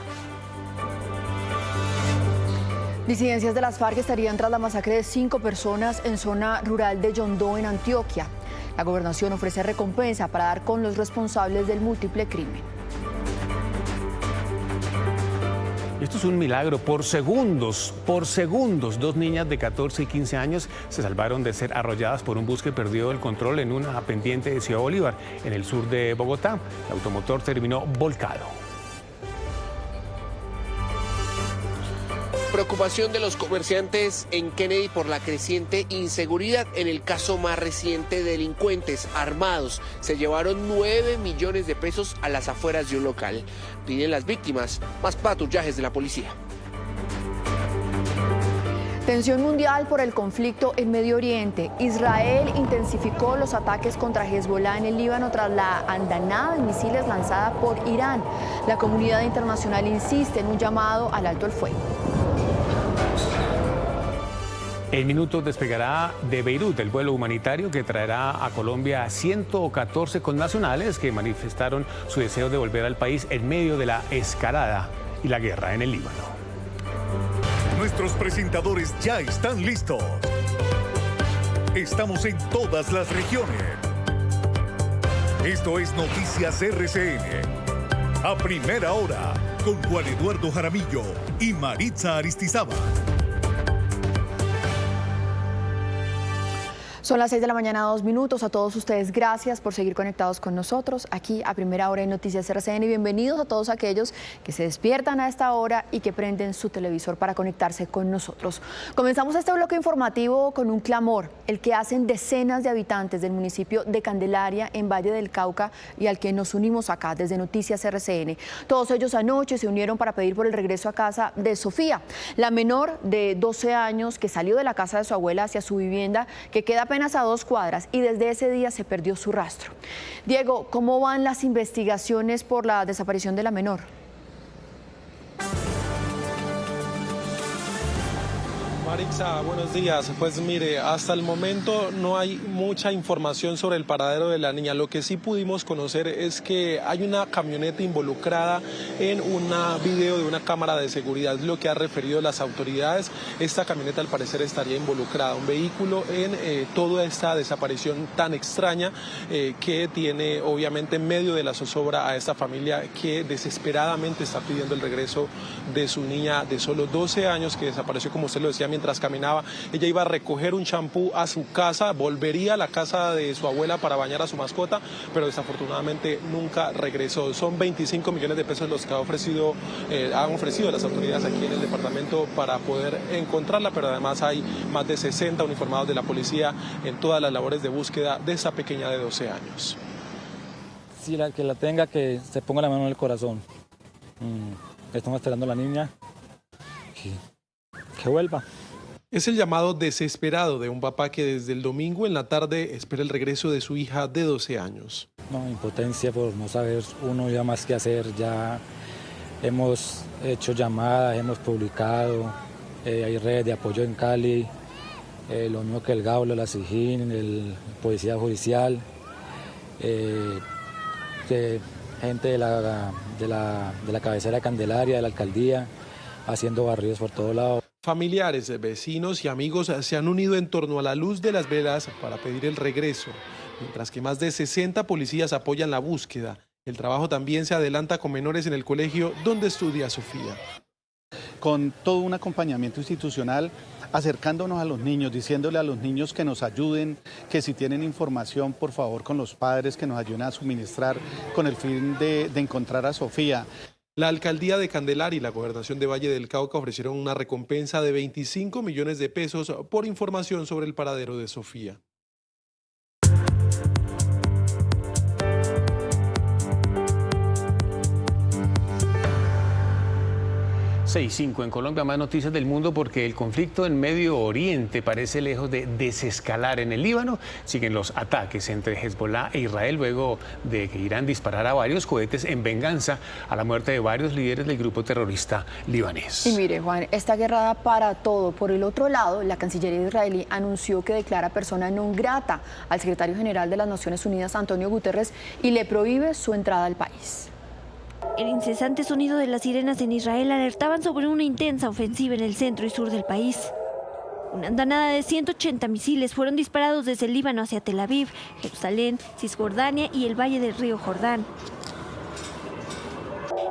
[SPEAKER 1] Disidencias de las FARC estarían tras la masacre de 5 personas en zona rural de Yondó, en Antioquia. La gobernación ofrece recompensa para dar con los responsables del múltiple crimen.
[SPEAKER 6] Esto es un milagro. Por segundos, 2 niñas de 14 y 15 años se salvaron de ser arrolladas por un bus que perdió el control en una pendiente de Ciudad Bolívar, en el sur de Bogotá. El automotor terminó volcado.
[SPEAKER 20] Preocupación de los comerciantes en Kennedy por la creciente inseguridad. En el caso más reciente, delincuentes armados se llevaron 9 millones de pesos a las afueras de un local. Piden las víctimas más patrullajes de la policía.
[SPEAKER 1] Tensión mundial por el conflicto en Medio Oriente. Israel intensificó los ataques contra Hezbollah en el Líbano tras la andanada de misiles lanzada por Irán. La comunidad internacional insiste en un llamado al alto el fuego.
[SPEAKER 6] En minutos despegará de Beirut el vuelo humanitario que traerá a Colombia a 114 connacionales que manifestaron su deseo de volver al país en medio de la escalada y la guerra en el Líbano.
[SPEAKER 10] Nuestros presentadores ya están listos. Estamos en todas las regiones. Esto es Noticias RCN. A primera hora, con Juan Eduardo Jaramillo y Maritza Aristizábal.
[SPEAKER 1] Son las 6 de la mañana, 2 minutos. A todos ustedes, gracias por seguir conectados con nosotros aquí a primera hora en Noticias RCN. Y bienvenidos a todos aquellos que se despiertan a esta hora y que prenden su televisor para conectarse con nosotros. Comenzamos este bloque informativo con un clamor, el que hacen decenas de habitantes del municipio de Candelaria, en Valle del Cauca, y al que nos unimos acá desde Noticias RCN. Todos ellos anoche se unieron para pedir por el regreso a casa de Sofía, la menor de 12 años que salió de la casa de su abuela hacia su vivienda, que queda apenas a 2 cuadras, y desde ese día se perdió su rastro. Diego, ¿cómo van las investigaciones por la desaparición de la menor?
[SPEAKER 18] Maritza, buenos días. Pues mire, hasta el momento no hay mucha información sobre el paradero de la niña. Lo que sí pudimos conocer es que hay una camioneta involucrada en un video de una cámara de seguridad, lo que ha referido las autoridades. Esta camioneta al parecer estaría involucrada, un vehículo en toda esta desaparición tan extraña que tiene obviamente en medio de la zozobra a esta familia que desesperadamente está pidiendo el regreso de su niña de solo 12 años que desapareció, como usted lo decía, mientras caminaba. Ella iba a recoger un champú a su casa, volvería a la casa de su abuela para bañar a su mascota, pero desafortunadamente nunca regresó. Son 25 millones de pesos los que han ofrecido las autoridades aquí en el departamento para poder encontrarla, pero además hay más de 60 uniformados de la policía en todas las labores de búsqueda de esa pequeña de 12 años.
[SPEAKER 11] Si la que la tenga, que se ponga la mano en el corazón. Estamos esperando a la niña que vuelva.
[SPEAKER 18] Es el llamado desesperado de un papá que desde el domingo en la tarde espera el regreso de su hija de 12 años.
[SPEAKER 11] No, impotencia por no saber uno ya más qué hacer. Ya hemos hecho llamadas, hemos publicado, hay redes de apoyo en Cali, lo mismo que el Gaulo, la SIJIN, el Policía Judicial, gente de la cabecera de Candelaria, de la alcaldía, haciendo barridos por todo lado.
[SPEAKER 18] Familiares, vecinos y amigos se han unido en torno a la luz de las velas para pedir el regreso, mientras que más de 60 policías apoyan la búsqueda. El trabajo también se adelanta con menores en el colegio donde estudia Sofía.
[SPEAKER 12] Con todo un acompañamiento institucional acercándonos a los niños, diciéndole a los niños que nos ayuden, que si tienen información, por favor, con los padres, que nos ayuden a suministrar con el fin de encontrar a Sofía.
[SPEAKER 18] La alcaldía de Candelaria y la gobernación de Valle del Cauca ofrecieron una recompensa de 25 millones de pesos por información sobre el paradero de Sofía.
[SPEAKER 6] 6:05 en Colombia, más noticias del mundo porque el conflicto en Medio Oriente parece lejos de desescalar. En el Líbano siguen los ataques entre Hezbollah e Israel luego de que Irán disparara varios cohetes en venganza a la muerte de varios líderes del grupo terrorista libanés.
[SPEAKER 1] Y mire, Juan, esta guerra da para todo. Por el otro lado, la Cancillería israelí anunció que declara persona non grata al secretario general de las Naciones Unidas, Antonio Guterres, y le prohíbe su entrada al país.
[SPEAKER 13] El incesante sonido de las sirenas en Israel alertaban sobre una intensa ofensiva en el centro y sur del país. Una andanada de 180 misiles fueron disparados desde el Líbano hacia Tel Aviv, Jerusalén, Cisjordania y el valle del río Jordán.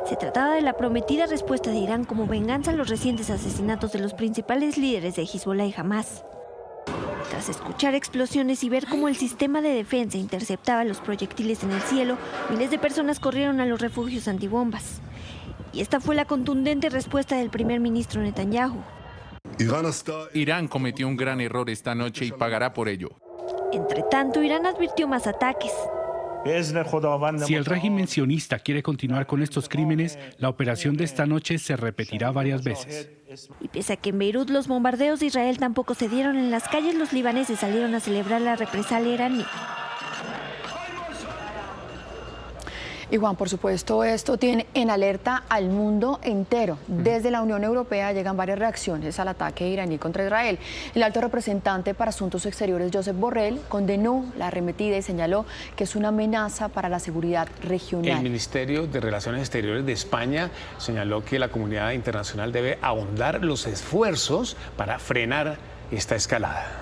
[SPEAKER 13] Se trataba de la prometida respuesta de Irán como venganza a los recientes asesinatos de los principales líderes de Hezbollah y Hamas. Tras escuchar explosiones y ver cómo el sistema de defensa interceptaba los proyectiles en el cielo, miles de personas corrieron a los refugios antibombas. Y esta fue la contundente respuesta del primer ministro Netanyahu.
[SPEAKER 14] Irán cometió un gran error esta noche y pagará por ello.
[SPEAKER 13] Entre tanto, Irán advirtió más ataques.
[SPEAKER 15] Si el régimen sionista quiere continuar con estos crímenes, la operación de esta noche se repetirá varias veces.
[SPEAKER 13] Y pese a que en Beirut los bombardeos de Israel tampoco cedieron, en las calles los libaneses salieron a celebrar la represalia iraní.
[SPEAKER 1] Y Juan, por supuesto, esto tiene en alerta al mundo entero. Desde la Unión Europea llegan varias reacciones al ataque iraní contra Israel. El alto representante para Asuntos Exteriores, Josep Borrell, condenó la arremetida y señaló que es una amenaza para la seguridad regional.
[SPEAKER 6] El Ministerio de Relaciones Exteriores de España señaló que la comunidad internacional debe ahondar los esfuerzos para frenar esta escalada.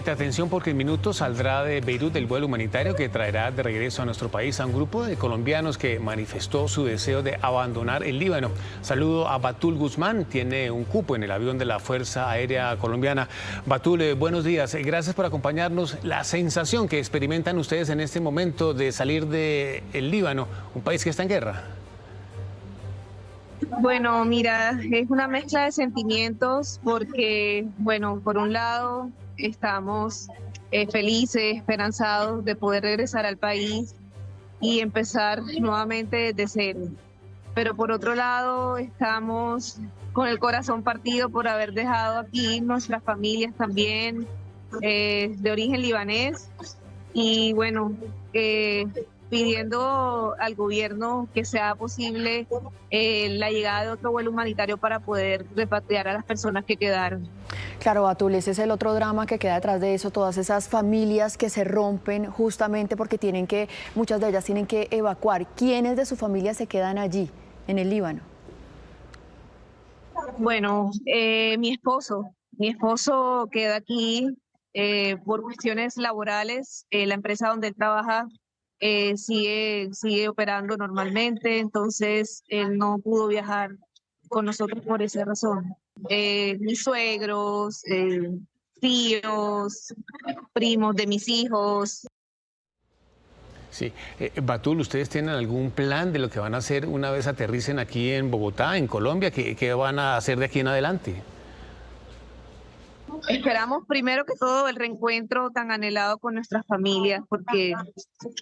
[SPEAKER 6] Atención porque en minutos saldrá de Beirut el vuelo humanitario que traerá de regreso a nuestro país a un grupo de colombianos que manifestó su deseo de abandonar el Líbano. Saludo a Batul Guzmán, tiene un cupo en el avión de la Fuerza Aérea Colombiana. Batul, buenos días, gracias por acompañarnos. La sensación que experimentan ustedes en este momento de salir del Líbano, un país que está en guerra.
[SPEAKER 5] Bueno, mira, es una mezcla de sentimientos porque, bueno, por un lado estamos felices, esperanzados de poder regresar al país y empezar nuevamente desde cero. Pero por otro lado estamos con el corazón partido por haber dejado aquí nuestras familias también de origen libanés y bueno, pidiendo al gobierno que sea posible la llegada de otro vuelo humanitario para poder repatriar a las personas que quedaron.
[SPEAKER 1] Claro, Batul, ese es el otro drama que queda detrás de eso, todas esas familias que se rompen justamente porque muchas de ellas tienen que evacuar. ¿Quiénes de su familia se quedan allí, en el Líbano?
[SPEAKER 5] Bueno, mi esposo queda aquí por cuestiones laborales, la empresa donde él trabaja sigue operando normalmente, entonces él no pudo viajar con nosotros por esa razón. Mis suegros, tíos, primos de mis hijos.
[SPEAKER 6] Sí, Batul, ¿ustedes tienen algún plan de lo que van a hacer una vez aterricen aquí en Bogotá, en Colombia? ¿Qué van a hacer de aquí en adelante?
[SPEAKER 5] Esperamos primero que todo el reencuentro tan anhelado con nuestras familias, porque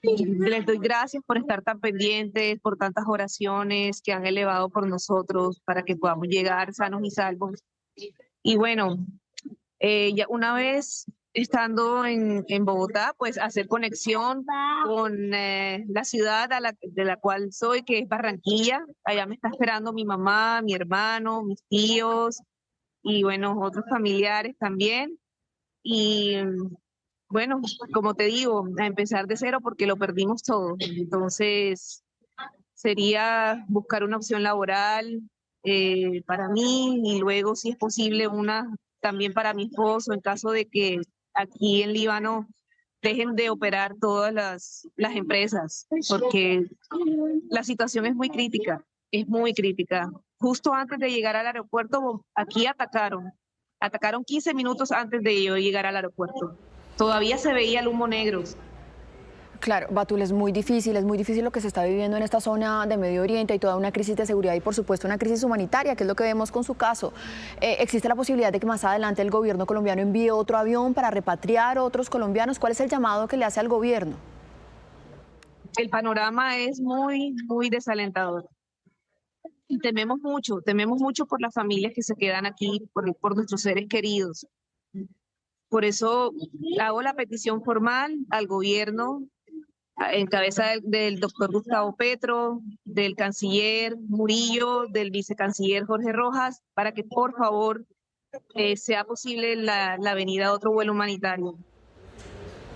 [SPEAKER 5] les doy gracias por estar tan pendientes, por tantas oraciones que han elevado por nosotros para que podamos llegar sanos y salvos. Y bueno, ya una vez estando en Bogotá, pues hacer conexión con la ciudad de la cual soy, que es Barranquilla. Allá me está esperando mi mamá, mi hermano, mis tíos, y bueno, otros familiares también. Y bueno, como te digo, a empezar de cero porque lo perdimos todo. Entonces, sería buscar una opción laboral para mí y luego, si es posible, una también para mi esposo en caso de que aquí en Líbano dejen de operar todas las empresas, porque la situación es muy crítica, es muy crítica. Justo antes de llegar al aeropuerto, aquí atacaron 15 minutos antes de yo llegar al aeropuerto. Todavía se veía el humo negro.
[SPEAKER 1] Claro, Batul, es muy difícil lo que se está viviendo en esta zona de Medio Oriente y toda una crisis de seguridad y por supuesto una crisis humanitaria, que es lo que vemos con su caso. ¿Existe la posibilidad de que más adelante el gobierno colombiano envíe otro avión para repatriar a otros colombianos? ¿Cuál es el llamado que le hace al gobierno?
[SPEAKER 5] El panorama es muy, muy desalentador. Y tememos mucho por las familias que se quedan aquí, por nuestros seres queridos. Por eso hago la petición formal al gobierno, en cabeza del doctor Gustavo Petro, del canciller Murillo, del vicecanciller Jorge Rojas, para que por favor sea posible la venida de otro vuelo humanitario.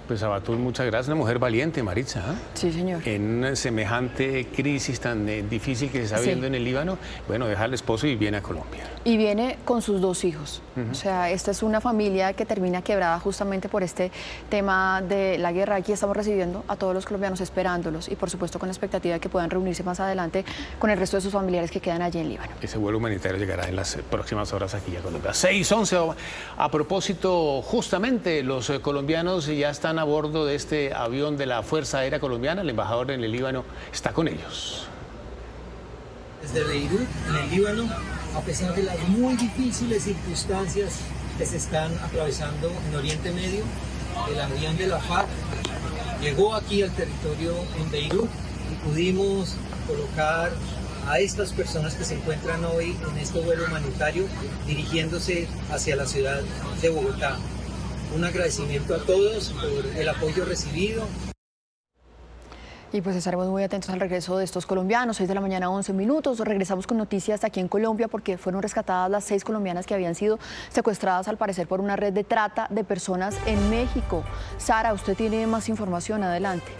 [SPEAKER 6] Pues a Batul, muchas gracias. Una mujer valiente, Maritza. ¿Eh?
[SPEAKER 1] Sí, señor.
[SPEAKER 6] En semejante crisis tan difícil que se está viviendo en el Líbano, bueno, deja al esposo y viene a Colombia.
[SPEAKER 1] Y viene con sus 2 hijos. O sea, esta es una familia que termina quebrada justamente por este tema de la guerra. Aquí estamos recibiendo a todos los colombianos, esperándolos y por supuesto con la expectativa de que puedan reunirse más adelante con el resto de sus familiares que quedan allí en Líbano.
[SPEAKER 6] Ese vuelo humanitario llegará en las próximas horas aquí a Colombia. 6:11. A propósito, justamente los colombianos ya están a bordo de este avión de la Fuerza Aérea Colombiana. El embajador en el Líbano está con ellos.
[SPEAKER 16] Desde Beirut, en el Líbano, a pesar de las muy difíciles circunstancias que se están atravesando en Oriente Medio, el avión de la FARC llegó aquí al territorio en Beirut y pudimos colocar a estas personas que se encuentran hoy en este vuelo humanitario dirigiéndose hacia la ciudad de Bogotá. Un agradecimiento a todos por el apoyo recibido.
[SPEAKER 1] Y pues estaremos muy atentos al regreso de estos colombianos. 6 de la mañana, 11 minutos. Regresamos con noticias aquí en Colombia porque fueron rescatadas las 6 colombianas que habían sido secuestradas al parecer por una red de trata de personas en México. Sara, usted tiene más información. Adelante.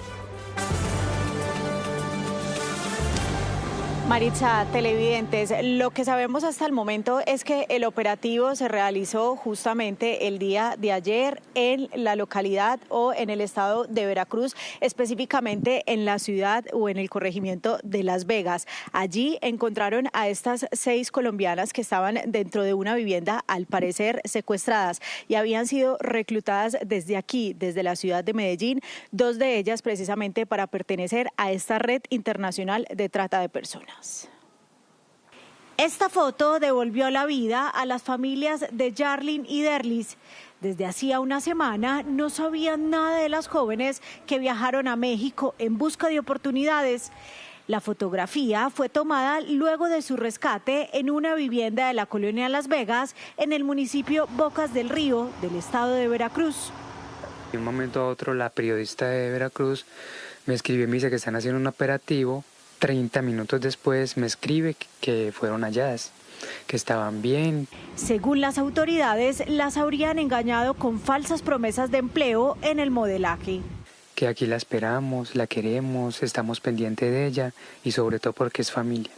[SPEAKER 8] Maritza, televidentes, lo que sabemos hasta el momento es que el operativo se realizó justamente el día de ayer en la localidad o en el estado de Veracruz, específicamente en la ciudad o en el corregimiento de Las Vegas. Allí encontraron a estas 6 colombianas que estaban dentro de una vivienda, al parecer secuestradas, y habían sido reclutadas desde aquí, desde la ciudad de Medellín, 2 de ellas precisamente para pertenecer a esta red internacional de trata de personas. Esta foto devolvió la vida a las familias de Yarlin y Derlis. Desde hacía una semana no sabían nada de las jóvenes que viajaron a México en busca de oportunidades. La fotografía fue tomada luego de su rescate en una vivienda de la colonia Las Vegas, en el municipio Bocas del Río, del estado de Veracruz.
[SPEAKER 17] De un momento a otro, la periodista de Veracruz me escribió y me dice que están haciendo un operativo. 30 minutos después me escribe que fueron halladas, que estaban bien.
[SPEAKER 8] Según las autoridades, las habrían engañado con falsas promesas de empleo en el modelaje.
[SPEAKER 17] Que aquí la esperamos, la queremos, estamos pendientes de ella y sobre todo porque es familia.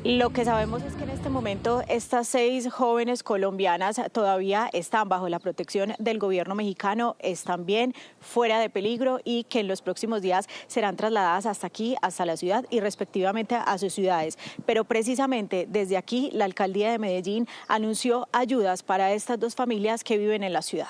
[SPEAKER 8] Lo que sabemos es que en este momento estas 6 jóvenes colombianas todavía están bajo la protección del gobierno mexicano, están bien, fuera de peligro y que en los próximos días serán trasladadas hasta aquí, hasta la ciudad y respectivamente a sus ciudades. Pero precisamente desde aquí la alcaldía de Medellín anunció ayudas para estas 2 familias que viven en la ciudad.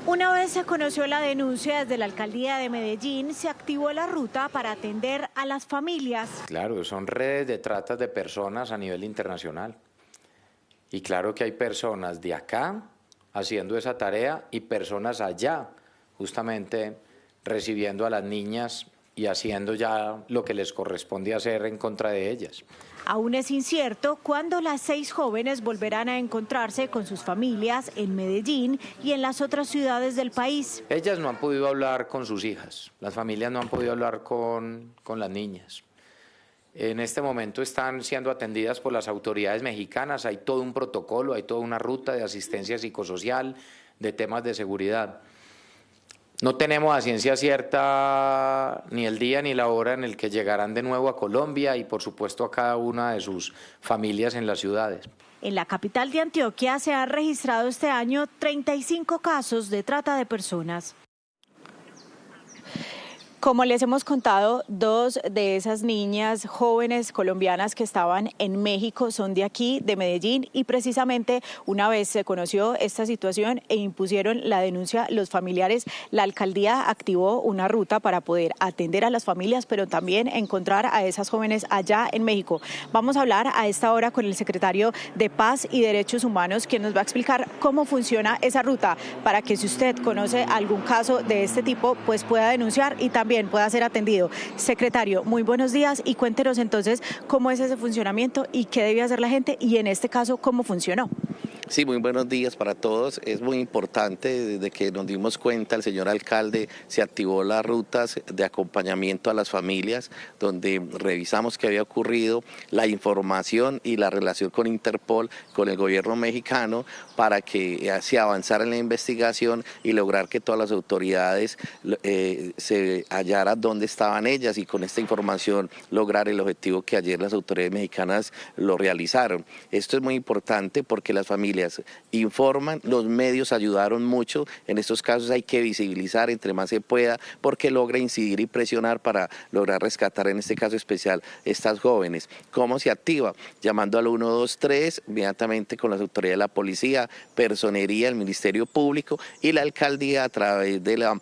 [SPEAKER 8] Una vez se conoció la denuncia desde la alcaldía de Medellín, se activó la ruta para atender a las familias.
[SPEAKER 9] Claro, son redes de trata de personas a nivel internacional. Y claro que hay personas de acá haciendo esa tarea y personas allá, justamente recibiendo a las niñas y haciendo ya lo que les corresponde hacer en contra de ellas.
[SPEAKER 8] Aún es incierto cuándo las 6 jóvenes volverán a encontrarse con sus familias en Medellín y en las otras ciudades del país.
[SPEAKER 9] Ellas no han podido hablar con sus hijas, las familias no han podido hablar con las niñas. En este momento están siendo atendidas por las autoridades mexicanas, hay todo un protocolo, hay toda una ruta de asistencia psicosocial, de temas de seguridad. No tenemos a ciencia cierta ni el día ni la hora en el que llegarán de nuevo a Colombia y por supuesto a cada una de sus familias en las ciudades.
[SPEAKER 8] En la capital de Antioquia se han registrado este año 35 casos de trata de personas. Como les hemos contado, 2 de esas niñas jóvenes colombianas que estaban en México son de aquí, de Medellín, y precisamente una vez se conoció esta situación e impusieron la denuncia los familiares, la alcaldía activó una ruta para poder atender a las familias, pero también encontrar a esas jóvenes allá en México. Vamos a hablar a esta hora con el secretario de Paz y Derechos Humanos, quien nos va a explicar cómo funciona esa ruta para que si usted conoce algún caso de este tipo, pues pueda denunciar y también pueda ser atendido. Secretario, muy buenos días y cuéntenos entonces cómo es ese funcionamiento y qué debe hacer la gente y en este caso cómo funcionó.
[SPEAKER 19] Sí, muy buenos días para todos. Es muy importante, desde que nos dimos cuenta, el señor alcalde se activó las rutas de acompañamiento a las familias, donde revisamos qué había ocurrido, la información y la relación con Interpol, con el gobierno mexicano, para que se avanzara en la investigación y lograr que todas las autoridades se hallaran dónde estaban ellas y con esta información lograr el objetivo que ayer las autoridades mexicanas lo realizaron. Esto es muy importante porque las familias informan, los medios ayudaron mucho, en estos casos hay que visibilizar entre más se pueda porque logra incidir y presionar para lograr rescatar en este caso especial estas jóvenes. ¿Cómo se activa? Llamando al 123, inmediatamente con las autoridades de la policía, personería, el Ministerio Público y la alcaldía a través de la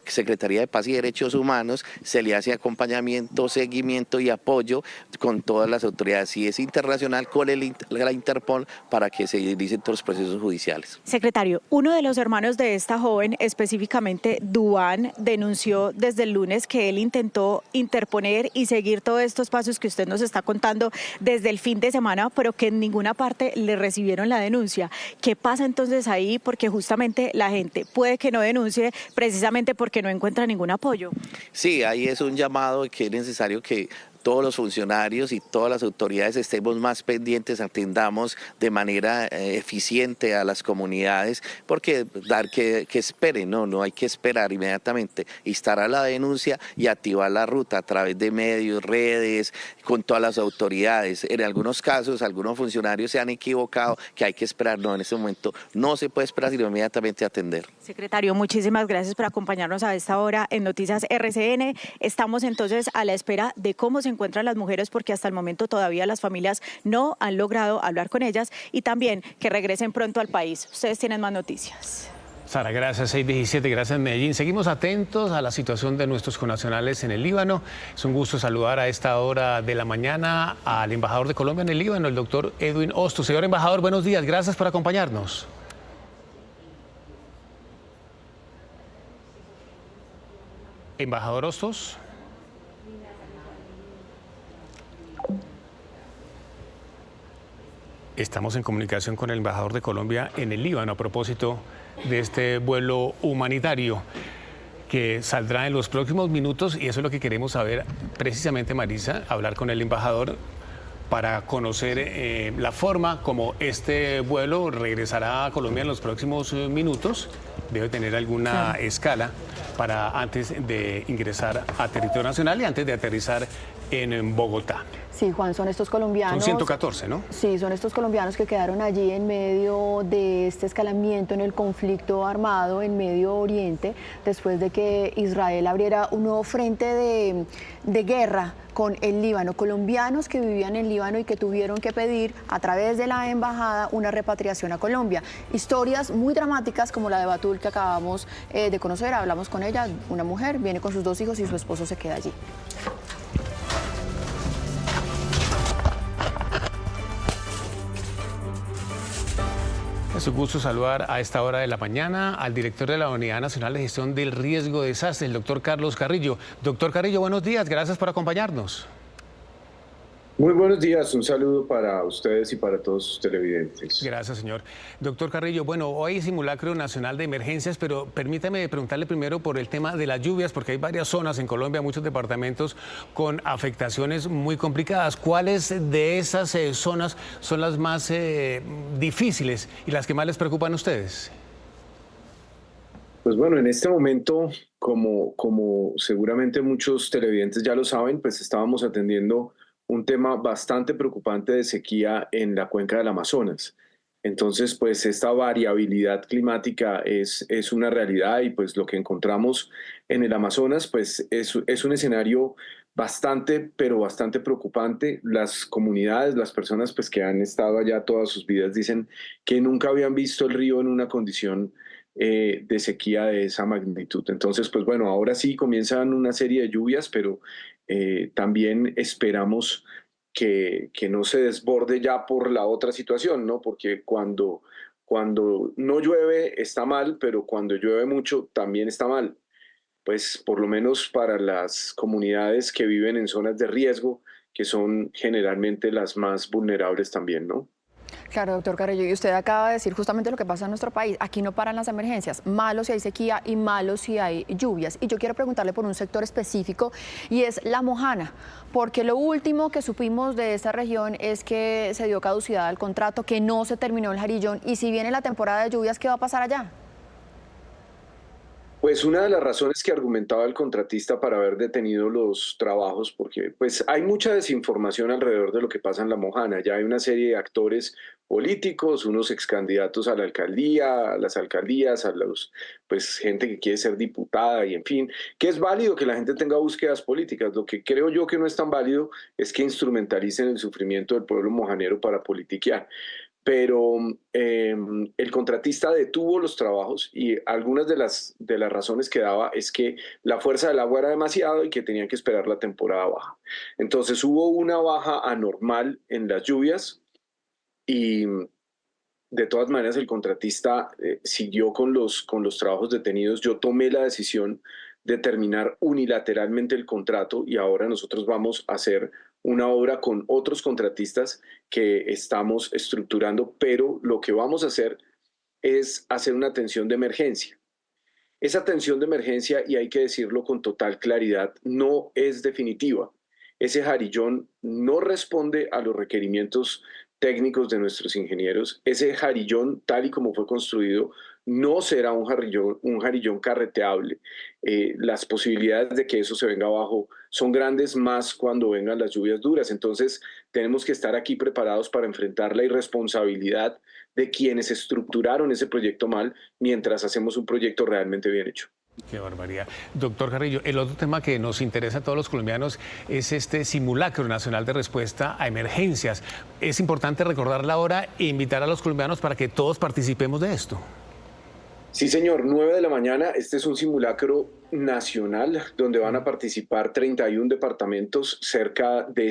[SPEAKER 19] Secretaría de Paz y Derechos Humanos se le hace acompañamiento, seguimiento y apoyo con todas las autoridades, si es internacional con la Interpol para que se dirigir todos los procesos judiciales.
[SPEAKER 8] Secretario, uno de los hermanos de esta joven, específicamente Duan, denunció desde el lunes que él intentó interponer y seguir todos estos pasos que usted nos está contando desde el fin de semana, pero que en ninguna parte le recibieron la denuncia. ¿Qué pasa entonces ahí? Porque justamente la gente puede que no denuncie precisamente porque no encuentra ningún apoyo.
[SPEAKER 19] Sí, ahí es un llamado que es necesario que todos los funcionarios y todas las autoridades estemos más pendientes, atendamos de manera eficiente a las comunidades, porque dar que esperen, no hay que esperar inmediatamente, instalar la denuncia y activar la ruta a través de medios, redes, con todas las autoridades. En algunos casos, algunos funcionarios se han equivocado, que hay que esperar, no, en este momento no se puede esperar, sino inmediatamente atender.
[SPEAKER 8] Secretario, muchísimas gracias por acompañarnos a esta hora en Noticias RCN. Estamos entonces a la espera de cómo se encuentran las mujeres porque hasta el momento todavía las familias no han logrado hablar con ellas y también que regresen pronto al país. Ustedes tienen más noticias.
[SPEAKER 6] Sara, gracias. 6:17, gracias Medellín. Seguimos atentos a la situación de nuestros connacionales en el Líbano. Es un gusto saludar a esta hora de la mañana al embajador de Colombia en el Líbano, el doctor Edwin Hostos. Señor embajador, buenos días. Gracias por acompañarnos. Embajador Hostos. Estamos en comunicación con el embajador de Colombia en el Líbano a propósito de este vuelo humanitario que saldrá en los próximos minutos y eso es lo que queremos saber precisamente, Marisa, hablar con el embajador para conocer la forma como este vuelo regresará a Colombia en los próximos minutos. Debe tener alguna escala para antes de ingresar a territorio nacional y antes de aterrizar en Bogotá.
[SPEAKER 1] Sí, Juan, son estos colombianos.
[SPEAKER 6] Son 114, ¿no?
[SPEAKER 1] Sí, son estos colombianos que quedaron allí en medio de este escalamiento en el conflicto armado en Medio Oriente, después de que Israel abriera un nuevo frente de guerra con el Líbano. Colombianos que vivían en Líbano y que tuvieron que pedir a través de la embajada una repatriación a Colombia. Historias muy dramáticas como la de Batul que acabamos de conocer. Hablamos con ella, una mujer, viene con sus 2 hijos y su esposo se queda allí.
[SPEAKER 6] Es un gusto saludar a esta hora de la mañana al director de la Unidad Nacional de Gestión del Riesgo de Desastres, el doctor Carlos Carrillo. Doctor Carrillo, buenos días, gracias por acompañarnos.
[SPEAKER 21] Muy buenos días, un saludo para ustedes y para todos sus televidentes.
[SPEAKER 6] Gracias, señor. Doctor Carrillo, bueno, hoy hay simulacro nacional de emergencias, pero permítame preguntarle primero por el tema de las lluvias, porque hay varias zonas en Colombia, muchos departamentos con afectaciones muy complicadas. ¿Cuáles de esas zonas son las más difíciles y las que más les preocupan a ustedes?
[SPEAKER 21] Pues bueno, en este momento, como seguramente muchos televidentes ya lo saben, pues estábamos atendiendo un tema bastante preocupante de sequía en la cuenca del Amazonas. Entonces, pues esta variabilidad climática es una realidad, y pues lo que encontramos en el Amazonas pues es un escenario bastante, pero bastante preocupante. Las comunidades, las personas pues que han estado allá todas sus vidas dicen que nunca habían visto el río en una condición de sequía de esa magnitud. Entonces, pues bueno, ahora sí comienzan una serie de lluvias, pero también esperamos que no se desborde ya por la otra situación, ¿no? Porque cuando no llueve está mal, pero cuando llueve mucho también está mal. Pues por lo menos para las comunidades que viven en zonas de riesgo, que son generalmente las más vulnerables también, ¿no?
[SPEAKER 1] Claro, doctor Carrillo, y usted acaba de decir justamente lo que pasa en nuestro país. Aquí no paran las emergencias, malo si hay sequía y malo si hay lluvias. Y yo quiero preguntarle por un sector específico, y es La Mojana, porque lo último que supimos de esta región es que se dio caducidad al contrato, que no se terminó el Jarillón, y si viene la temporada de lluvias, ¿qué va a pasar allá?
[SPEAKER 21] Pues una de las razones que argumentaba el contratista para haber detenido los trabajos, porque pues hay mucha desinformación alrededor de lo que pasa en La Mojana. Ya hay una serie de actores políticos, unos excandidatos a la alcaldía, a las alcaldías, pues gente que quiere ser diputada, y en fin, que es válido que la gente tenga búsquedas políticas. Lo que creo yo que no es tan válido es que instrumentalicen el sufrimiento del pueblo mojanero para politiquear. Pero el contratista detuvo los trabajos, y algunas de las razones que daba es que la fuerza del agua era demasiado y que tenían que esperar la temporada baja. Entonces hubo una baja anormal en las lluvias, y de todas maneras el contratista siguió con los trabajos detenidos. Yo tomé la decisión de terminar unilateralmente el contrato, y ahora nosotros vamos a hacer una obra con otros contratistas que estamos estructurando, pero lo que vamos a hacer es hacer una atención de emergencia. Esa atención de emergencia, y hay que decirlo con total claridad, no es definitiva. Ese Jarillón no responde a los requerimientos técnicos de nuestros ingenieros. Ese Jarillón, tal y como fue construido, no será un jarillón carreteable. Las posibilidades de que eso se venga abajo son grandes, más cuando vengan las lluvias duras. Entonces tenemos que estar aquí preparados para enfrentar la irresponsabilidad de quienes estructuraron ese proyecto mal, mientras hacemos un proyecto realmente bien hecho.
[SPEAKER 6] Qué barbaridad. Doctor Carrillo, el otro tema que nos interesa a todos los colombianos es este simulacro nacional de respuesta a emergencias. Es importante recordar la hora e invitar a los colombianos para que todos participemos de esto.
[SPEAKER 21] Sí, señor, 9 de la mañana. Este es un simulacro nacional donde van a participar 31 departamentos, cerca de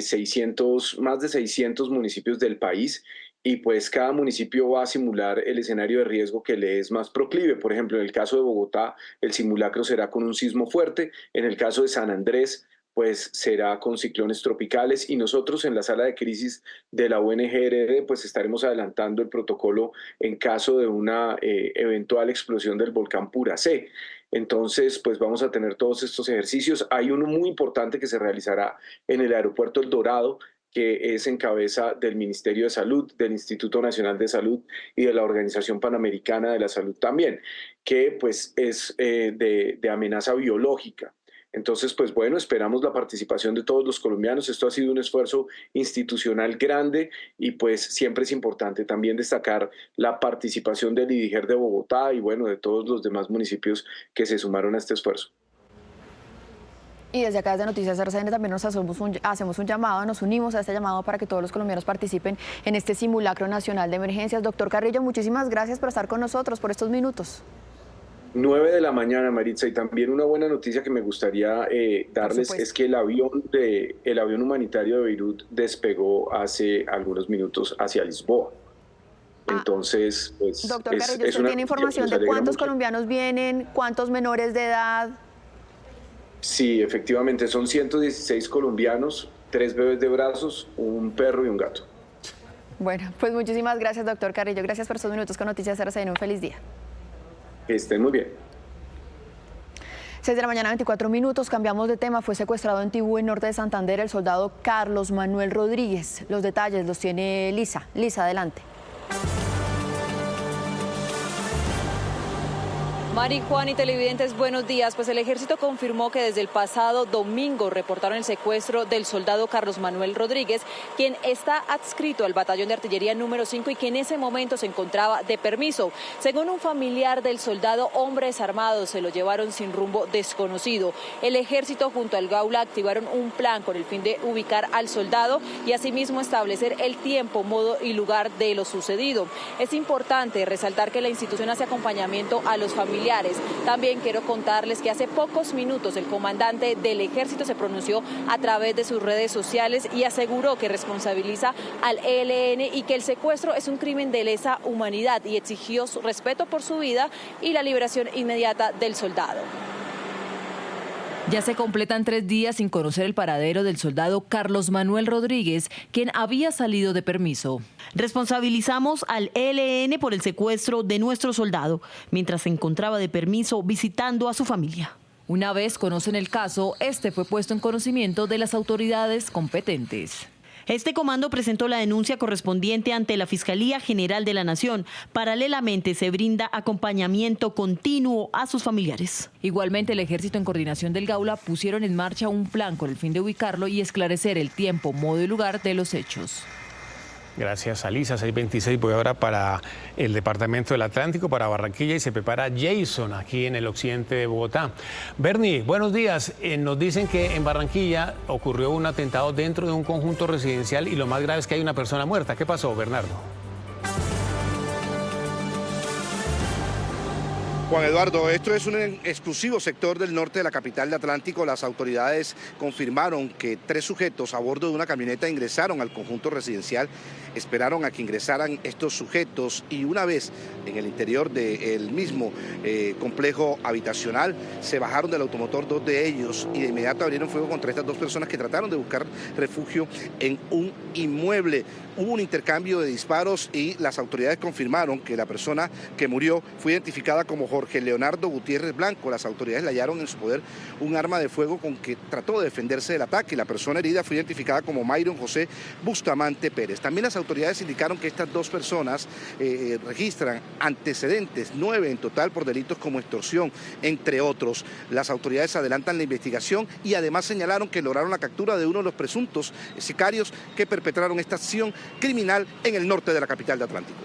[SPEAKER 21] más de 600 municipios del país. Y pues cada municipio va a simular el escenario de riesgo que le es más proclive. Por ejemplo, en el caso de Bogotá, el simulacro será con un sismo fuerte. En el caso de San Andrés, pues será con ciclones tropicales, y nosotros en la sala de crisis de la UNGRD pues estaremos adelantando el protocolo en caso de una eventual explosión del volcán Puracé. Entonces, pues vamos a tener todos estos ejercicios. Hay uno muy importante que se realizará en el aeropuerto El Dorado, que es en cabeza del Ministerio de Salud, del Instituto Nacional de Salud y de la Organización Panamericana de la Salud también, que pues es de amenaza biológica. Entonces, pues bueno, esperamos la participación de todos los colombianos. Esto ha sido un esfuerzo institucional grande, y pues siempre es importante también destacar la participación del IDIGER de Bogotá y bueno, de todos los demás municipios que se sumaron a este esfuerzo.
[SPEAKER 1] Y desde acá, desde Noticias RCN, también hacemos un llamado, nos unimos a este llamado para que todos los colombianos participen en este simulacro nacional de emergencias. Doctor Carrillo, muchísimas gracias por estar con nosotros, por estos minutos.
[SPEAKER 21] 9 de la mañana, Maritza, y también una buena noticia que me gustaría darles es que el avión humanitario de Beirut despegó hace algunos minutos hacia Lisboa. Entonces, pues
[SPEAKER 1] doctor Carrillo, ¿usted tiene información de cuántos colombianos vienen, cuántos menores de edad?
[SPEAKER 21] Sí, efectivamente, son 116 colombianos, 3 bebés de brazos, un perro y un gato.
[SPEAKER 1] Bueno, pues muchísimas gracias, doctor Carrillo. Gracias por estos minutos con Noticias RCN. Un feliz día.
[SPEAKER 21] Que estén muy bien.
[SPEAKER 1] 6 de la mañana, 24 minutos. Cambiamos de tema. Fue secuestrado en Tibú, en norte de Santander, el soldado Carlos Manuel Rodríguez. Los detalles los tiene Lisa. Lisa, adelante.
[SPEAKER 22] Mari, Juan y televidentes, buenos días. Pues el ejército confirmó que desde el pasado domingo reportaron el secuestro del soldado Carlos Manuel Rodríguez, quien está adscrito al batallón de artillería número 5 y que en ese momento se encontraba de permiso. Según un familiar del soldado, hombres armados se lo llevaron sin rumbo desconocido. El ejército junto al Gaula activaron un plan con el fin de ubicar al soldado y asimismo establecer el tiempo, modo y lugar de lo sucedido. Es importante resaltar que la institución hace acompañamiento a los familiares. También quiero contarles que hace pocos minutos el comandante del ejército se pronunció a través de sus redes sociales y aseguró que responsabiliza al ELN y que el secuestro es un crimen de lesa humanidad y exigió su respeto por su vida y la liberación inmediata del soldado.
[SPEAKER 3] Ya se completan 3 días sin conocer el paradero del soldado Carlos Manuel Rodríguez, quien había salido de permiso.
[SPEAKER 4] Responsabilizamos al ELN por el secuestro de nuestro soldado, mientras se encontraba de permiso visitando a su familia.
[SPEAKER 3] Una vez conocen el caso, este fue puesto en conocimiento de las autoridades competentes.
[SPEAKER 4] Este comando presentó la denuncia correspondiente ante la Fiscalía General de la Nación. Paralelamente se brinda acompañamiento continuo a sus familiares.
[SPEAKER 3] Igualmente, el ejército en coordinación del Gaula pusieron en marcha un plan con el fin de ubicarlo y esclarecer el tiempo, modo y lugar de los hechos.
[SPEAKER 6] Gracias, Alisa. 6:26. Voy ahora para el departamento del Atlántico, para Barranquilla, y se prepara Jason aquí en el occidente de Bogotá. Bernie, buenos días. Nos dicen que en Barranquilla ocurrió un atentado dentro de un conjunto residencial y lo más grave es que hay una persona muerta. ¿Qué pasó, Bernardo?
[SPEAKER 23] Juan Eduardo, esto es un exclusivo sector del norte de la capital del Atlántico. Las autoridades confirmaron que 3 sujetos a bordo de una camioneta ingresaron al conjunto residencial, esperaron a que ingresaran estos sujetos y una vez en el interior del mismo complejo habitacional se bajaron del automotor 2 de ellos y de inmediato abrieron fuego contra estas 2 personas que trataron de buscar refugio en un inmueble. Hubo un intercambio de disparos y las autoridades confirmaron que la persona que murió fue identificada como Jorge Leonardo Gutiérrez Blanco. Las autoridades le hallaron en su poder un arma de fuego con que trató de defenderse del ataque. La persona herida fue identificada como Mayron José Bustamante Pérez. También las autoridades indicaron que estas 2 personas registran antecedentes, 9 en total por delitos como extorsión, entre otros. Las autoridades adelantan la investigación y además señalaron que lograron la captura de uno de los presuntos sicarios que perpetraron esta acción criminal en el norte de la capital de Atlántico.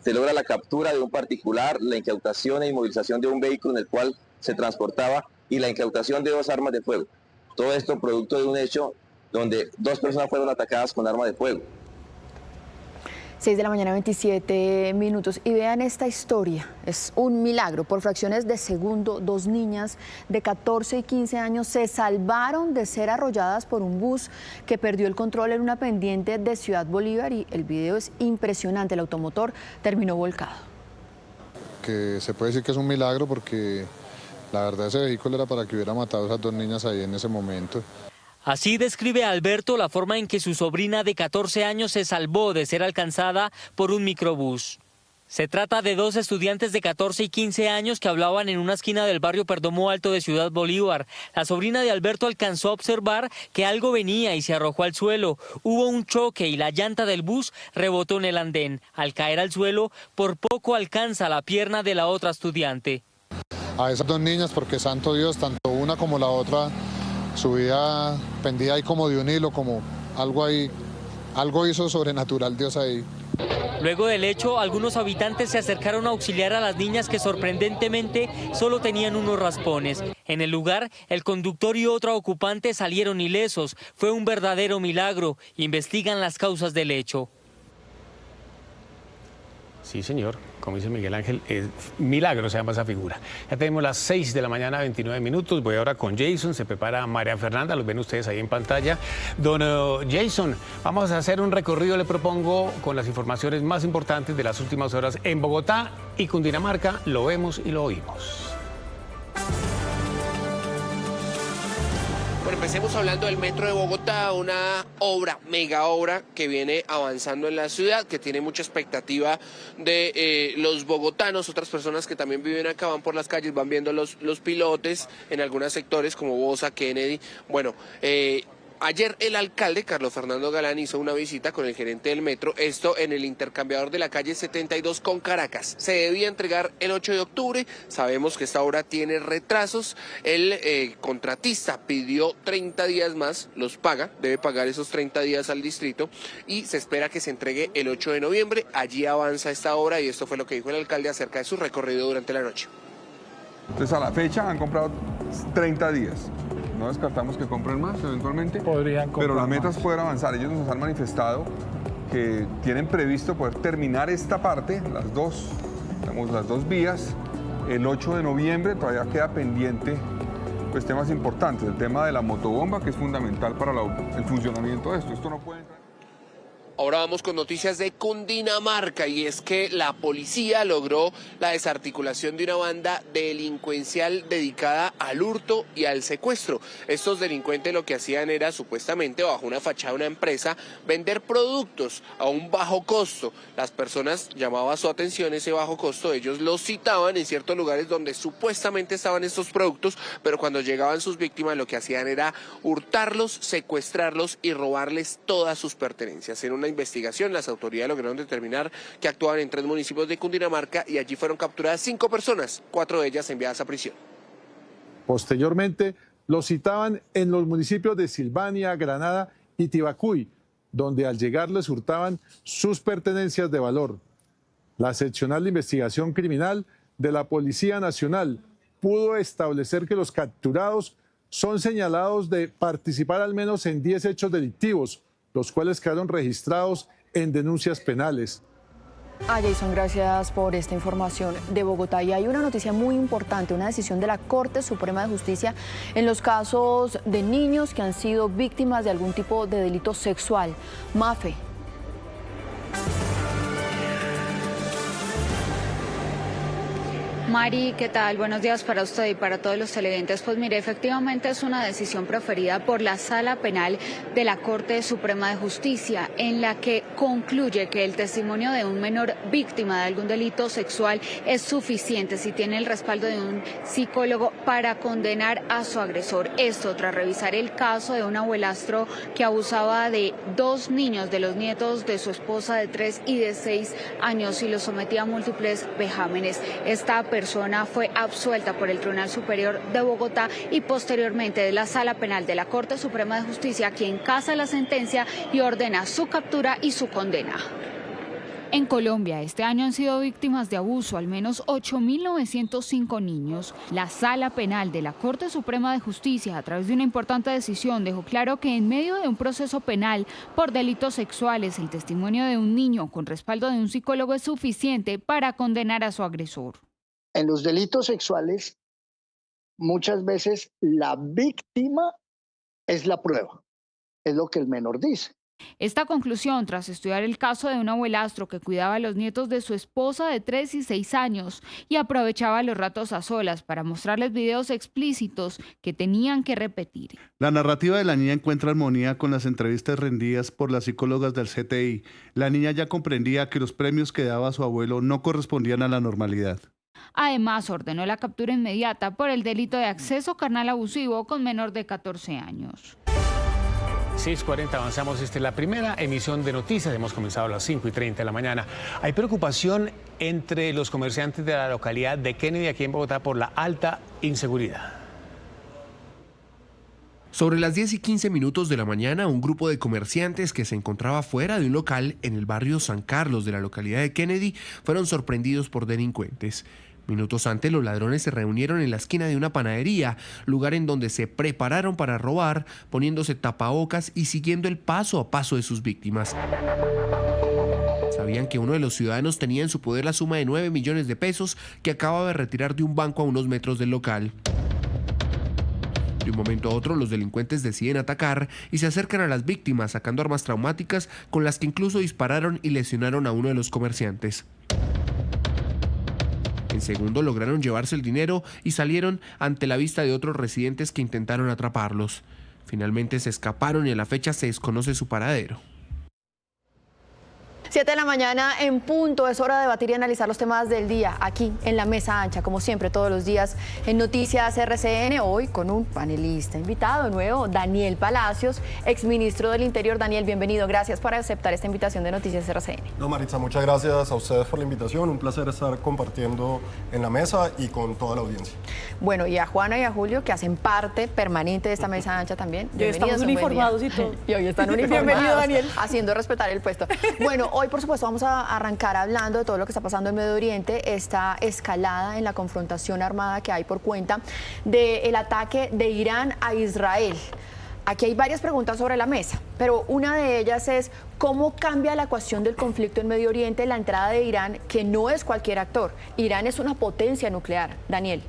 [SPEAKER 24] Se logra la captura de un particular, la incautación e inmovilización de un vehículo en el cual se transportaba y la incautación de 2 armas de fuego. Todo esto producto de un hecho donde 2 personas fueron atacadas con arma de fuego.
[SPEAKER 1] 6 de la mañana, 27 minutos. Y vean esta historia. Es un milagro. Por fracciones de segundo, 2 niñas de 14 y 15 años se salvaron de ser arrolladas por un bus que perdió el control en una pendiente de Ciudad Bolívar y el video es impresionante. El automotor terminó volcado.
[SPEAKER 25] Que se puede decir que es un milagro porque la verdad ese vehículo era para que hubiera matado a esas 2 niñas ahí en ese momento.
[SPEAKER 26] Así describe Alberto la forma en que su sobrina de 14 años se salvó de ser alcanzada por un microbús. Se trata de 2 estudiantes de 14 y 15 años que hablaban en una esquina del barrio Perdomo Alto de Ciudad Bolívar. La sobrina de Alberto alcanzó a observar que algo venía y se arrojó al suelo. Hubo un choque y la llanta del bus rebotó en el andén. Al caer al suelo, por poco alcanza la pierna de la otra estudiante.
[SPEAKER 25] A esas 2 niñas, porque santo Dios, tanto una como la otra, su vida pendía ahí como de un hilo, como algo ahí, algo hizo sobrenatural Dios ahí.
[SPEAKER 26] Luego del hecho, algunos habitantes se acercaron a auxiliar a las niñas que sorprendentemente solo tenían unos raspones. En el lugar, el conductor y otra ocupante salieron ilesos. Fue un verdadero milagro. Investigan las causas del hecho.
[SPEAKER 6] Sí, señor. Como dice Miguel Ángel, milagro se llama esa figura. Ya tenemos las 6 de la mañana, 29 minutos. Voy ahora con Jason, se prepara María Fernanda, los ven ustedes ahí en pantalla. Don Jason, vamos a hacer un recorrido, le propongo, con las informaciones más importantes de las últimas horas en Bogotá y Cundinamarca. Lo vemos y lo oímos.
[SPEAKER 20] Bueno, empecemos hablando del Metro de Bogotá, una obra, mega obra que viene avanzando en la ciudad, que tiene mucha expectativa de los bogotanos, otras personas que también viven acá, van por las calles, van viendo los pilotes en algunos sectores como Bosa, Kennedy. Bueno, Ayer el alcalde Carlos Fernando Galán hizo una visita con el gerente del metro, esto en el intercambiador de la calle 72 con Caracas. Se debía entregar el 8 de octubre, sabemos que esta obra tiene retrasos, el contratista pidió 30 días más, los paga, debe pagar esos 30 días al distrito y se espera que se entregue el 8 de noviembre, allí avanza esta obra y esto fue lo que dijo el alcalde acerca de su recorrido durante la noche.
[SPEAKER 2] Entonces a la fecha han comprado 30 días. No descartamos que compren más eventualmente, pero la meta es poder avanzar. Ellos nos han manifestado que tienen previsto poder terminar esta parte, las dos vías, el 8 de noviembre. Todavía queda pendiente pues, temas importantes. El tema de la motobomba, que es fundamental para el funcionamiento de esto. Esto no puede entrar.
[SPEAKER 20] Ahora vamos con noticias de Cundinamarca y es que la policía logró la desarticulación de una banda delincuencial dedicada al hurto y al secuestro. Estos delincuentes lo que hacían era supuestamente bajo una fachada de una empresa vender productos a un bajo costo. Las personas llamaban su atención ese bajo costo, ellos los citaban en ciertos lugares donde supuestamente estaban estos productos, pero cuando llegaban sus víctimas lo que hacían era hurtarlos, secuestrarlos y robarles todas sus pertenencias. En una investigación, las autoridades lograron determinar que actuaban en 3 municipios de Cundinamarca y allí fueron capturadas 5 personas, 4 de ellas enviadas a prisión.
[SPEAKER 7] Posteriormente, los citaban en los municipios de Silvania, Granada y Tibacuy, donde al llegar les hurtaban sus pertenencias de valor. La seccional de investigación criminal de la Policía Nacional pudo establecer que los capturados son señalados de participar al menos en 10 hechos delictivos, los cuales quedaron registrados en denuncias penales.
[SPEAKER 1] Jason, gracias por esta información de Bogotá. Y hay una noticia muy importante, una decisión de la Corte Suprema de Justicia en los casos de niños que han sido víctimas de algún tipo de delito sexual. Mafe.
[SPEAKER 10] Mari, ¿qué tal? Buenos días para usted y para todos los televidentes. Pues mire, efectivamente es una decisión proferida por la Sala Penal de la Corte Suprema de Justicia, en la que concluye que el testimonio de un menor víctima de algún delito sexual es suficiente si tiene el respaldo de un psicólogo para condenar a su agresor. Esto tras revisar el caso de un abuelastro que abusaba de 2 niños, de los nietos de su esposa de 3 y de 6 años y los sometía a múltiples vejámenes. Esta persona fue absuelta por el Tribunal Superior de Bogotá y posteriormente de la Sala Penal de la Corte Suprema de Justicia, quien casa la sentencia y ordena su captura y su condena.
[SPEAKER 11] En Colombia, este año han sido víctimas de abuso al menos 8.905 niños. La Sala Penal de la Corte Suprema de Justicia, a través de una importante decisión, dejó claro que en medio de un proceso penal por delitos sexuales, el testimonio de un niño con respaldo de un psicólogo es suficiente para condenar a su agresor.
[SPEAKER 12] En los delitos sexuales, muchas veces la víctima es la prueba, es lo que el menor dice.
[SPEAKER 11] Esta conclusión, tras estudiar el caso de un abuelastro que cuidaba a los nietos de su esposa de 3 y 6 años y aprovechaba los ratos a solas para mostrarles videos explícitos que tenían que repetir.
[SPEAKER 18] La narrativa de la niña encuentra armonía con las entrevistas rendidas por las psicólogas del CTI. La niña ya comprendía que los premios que daba su abuelo no correspondían a la normalidad.
[SPEAKER 11] Además, ordenó la captura inmediata por el delito de acceso carnal abusivo con menor de 14 años.
[SPEAKER 6] 6:40, avanzamos. Esta es la primera emisión de noticias. Hemos comenzado a las 5:30 de la mañana. Hay preocupación entre los comerciantes de la localidad de Kennedy, aquí en Bogotá, por la alta inseguridad.
[SPEAKER 27] Sobre las 10:15 de la mañana, un grupo de comerciantes que se encontraba fuera de un local en el barrio San Carlos de la localidad de Kennedy fueron sorprendidos por delincuentes. Minutos antes, los ladrones se reunieron en la esquina de una panadería, lugar en donde se prepararon para robar, poniéndose tapabocas y siguiendo el paso a paso de sus víctimas. Sabían que uno de los ciudadanos tenía en su poder la suma de 9 millones de pesos que acababa de retirar de un banco a unos metros del local. De un momento a otro, los delincuentes deciden atacar y se acercan a las víctimas, sacando armas traumáticas con las que incluso dispararon y lesionaron a uno de los comerciantes. En segundo lograron llevarse el dinero y salieron ante la vista de otros residentes que intentaron atraparlos. Finalmente se escaparon y a la fecha se desconoce su paradero.
[SPEAKER 1] 7 de la mañana en punto, es hora de debatir y analizar los temas del día, aquí en la mesa ancha, como siempre, todos los días en Noticias RCN, hoy con un panelista invitado nuevo, Daniel Palacios, exministro del Interior. Daniel, bienvenido, gracias por aceptar esta invitación de Noticias RCN.
[SPEAKER 5] No, Maritza, muchas gracias a ustedes por la invitación, un placer estar compartiendo en la mesa y con toda la audiencia.
[SPEAKER 1] Bueno, y a Juana y a Julio, que hacen parte permanente de esta mesa ancha también.
[SPEAKER 9] Y hoy estamos uniformados y todo.
[SPEAKER 1] Y hoy están uniformados.
[SPEAKER 9] Bienvenido, Daniel.
[SPEAKER 1] Haciendo respetar el puesto. Bueno, hoy por supuesto vamos a arrancar hablando de todo lo que está pasando en Medio Oriente, esta escalada en la confrontación armada que hay por cuenta del ataque de Irán a Israel. Aquí hay varias preguntas sobre la mesa, pero una de ellas es ¿cómo cambia la ecuación del conflicto en Medio Oriente la entrada de Irán, que no es cualquier actor? Irán es una potencia nuclear. Daniel.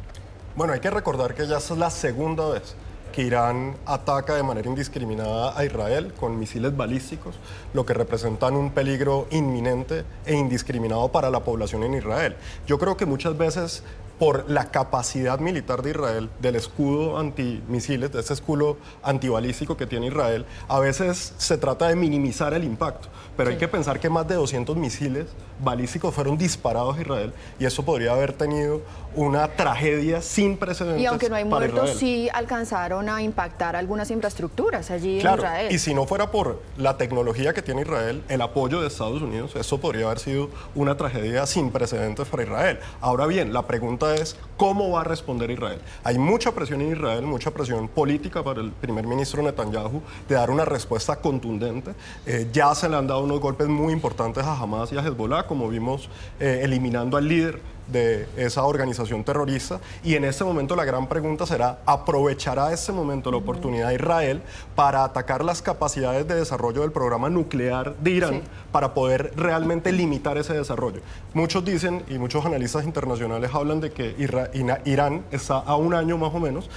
[SPEAKER 5] Bueno, hay que recordar que ya es la segunda vez que Irán ataca de manera indiscriminada a Israel con misiles balísticos, lo que representan un peligro inminente e indiscriminado para la población en Israel. Yo creo que muchas veces, por la capacidad militar de Israel, del escudo antimisiles, de ese escudo antibalístico que tiene Israel, a veces se trata de minimizar el impacto. Pero hay que pensar que más de 200 misiles balísticos fueron disparados a Israel y eso podría haber tenido una tragedia sin precedentes.
[SPEAKER 1] Y aunque no hay
[SPEAKER 5] para
[SPEAKER 1] muertos,
[SPEAKER 5] Israel.
[SPEAKER 1] sí alcanzaron a impactar algunas infraestructuras allí
[SPEAKER 5] Claro,
[SPEAKER 1] en Israel.
[SPEAKER 5] y si no fuera por la tecnología que tiene Israel, el apoyo de Estados Unidos, eso podría haber sido una tragedia sin precedentes para Israel. Ahora bien, la pregunta es, ¿cómo va a responder Israel? Hay mucha presión en Israel, mucha presión política para el primer ministro Netanyahu de dar una respuesta contundente. Ya se le han dado unos golpes muy importantes a Hamas y a Hezbollah, como vimos eliminando al líder de esa organización terrorista, y en este momento la gran pregunta será, ¿aprovechará este momento la oportunidad de Israel para atacar las capacidades de desarrollo del programa nuclear de Irán para poder realmente limitar ese desarrollo? Muchos dicen, y muchos analistas internacionales hablan de que Irán está a un año más o menos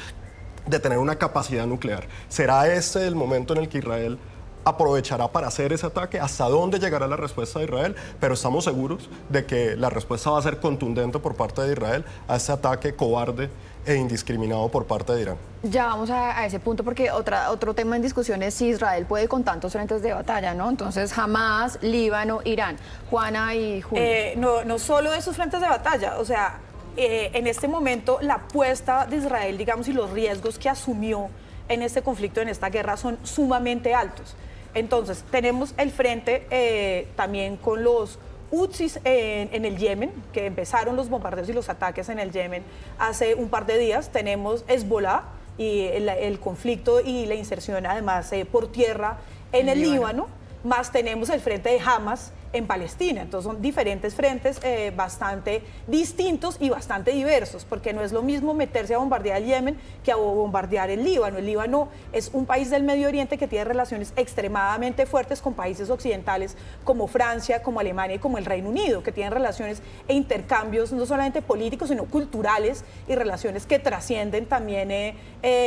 [SPEAKER 5] de tener una capacidad nuclear. ¿Será este el momento en el que Israel aprovechará para hacer ese ataque? ¿Hasta dónde llegará la respuesta de Israel? Pero estamos seguros de que la respuesta va a ser contundente por parte de Israel a ese ataque cobarde e indiscriminado por parte de Irán.
[SPEAKER 1] Ya vamos a ese punto, porque otro tema en discusión es si Israel puede con tantos frentes de batalla, ¿no? Entonces, Hamas, Líbano, Irán. Juana y Julio.
[SPEAKER 9] No solo esos frentes de batalla, o sea, en este momento la apuesta de Israel, digamos, y los riesgos que asumió en este conflicto, en esta guerra, son sumamente altos. Entonces, tenemos el frente también con los Houthis en el Yemen, que empezaron los bombardeos y los ataques en el Yemen hace un par de días. Tenemos Hezbollah y el conflicto y la inserción además por tierra en el Líbano, más tenemos el frente de Hamas en Palestina. Entonces son diferentes frentes bastante distintos y bastante diversos, porque no es lo mismo meterse a bombardear el Yemen que a bombardear el Líbano. El Líbano es un país del Medio Oriente que tiene relaciones extremadamente fuertes con países occidentales como Francia, como Alemania y como el Reino Unido, que tienen relaciones e intercambios no solamente políticos, sino culturales, y relaciones que trascienden también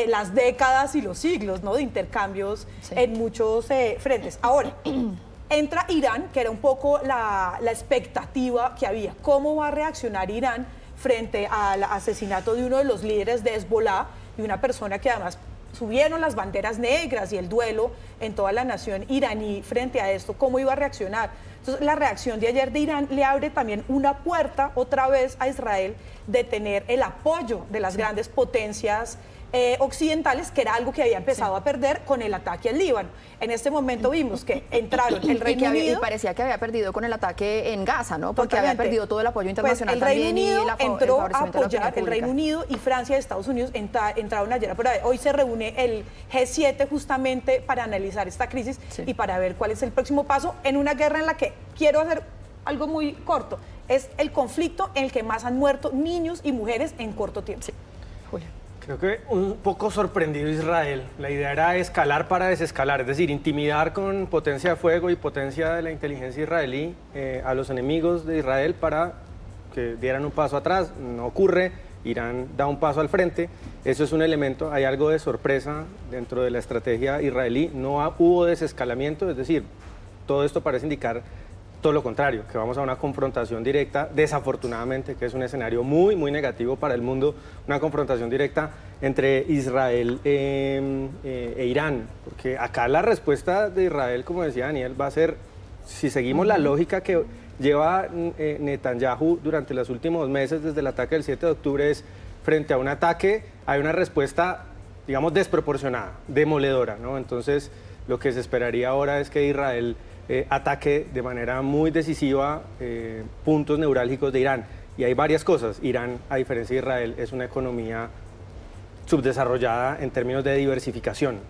[SPEAKER 9] las décadas y los siglos, ¿no?, de intercambios en muchos frentes. Ahora, entra Irán, que era un poco la expectativa que había. ¿Cómo va a reaccionar Irán frente al asesinato de uno de los líderes de Hezbollah y una persona que además subieron las banderas negras y el duelo en toda la nación iraní frente a esto? ¿Cómo iba a reaccionar? Entonces, la reacción de ayer de Irán le abre también una puerta otra vez a Israel de tener el apoyo de las grandes potencias occidentales, que era algo que había empezado a perder con el ataque al Líbano. En este momento vimos que entraron el Reino Unido.
[SPEAKER 1] Y parecía que había perdido con el ataque en Gaza, ¿no? Porque había perdido todo el apoyo internacional.
[SPEAKER 9] Pues el Reino Unido entró a
[SPEAKER 1] apoyar,
[SPEAKER 9] el Reino Unido y Francia y Estados Unidos entraron ayer. Pero hoy se reúne el G7 justamente para analizar esta crisis y para ver cuál es el próximo paso en una guerra en la que, quiero hacer algo muy corto, es el conflicto en el que más han muerto niños y mujeres en corto tiempo.
[SPEAKER 1] Julio.
[SPEAKER 13] Creo que un poco sorprendido Israel. La idea era escalar para desescalar, es decir, intimidar con potencia de fuego y potencia de la inteligencia israelí a los enemigos de Israel para que dieran un paso atrás. No ocurre, Irán da un paso al frente. Eso es un elemento, hay algo de sorpresa dentro de la estrategia israelí. No hubo desescalamiento, es decir, todo esto parece indicar todo lo contrario, que vamos a una confrontación directa, desafortunadamente, que es un escenario muy, muy negativo para el mundo, una confrontación directa entre Israel e Irán, porque acá la respuesta de Israel, como decía Daniel, va a ser si seguimos la lógica que lleva Netanyahu durante los últimos meses, desde el ataque del 7 de octubre, es frente a un ataque, hay una respuesta, digamos, desproporcionada, demoledora, ¿no? Entonces, lo que se esperaría ahora es que Israel ataque de manera muy decisiva puntos neurálgicos de Irán. Y hay varias cosas. Irán, a diferencia de Israel, es una economía subdesarrollada en términos de diversificación.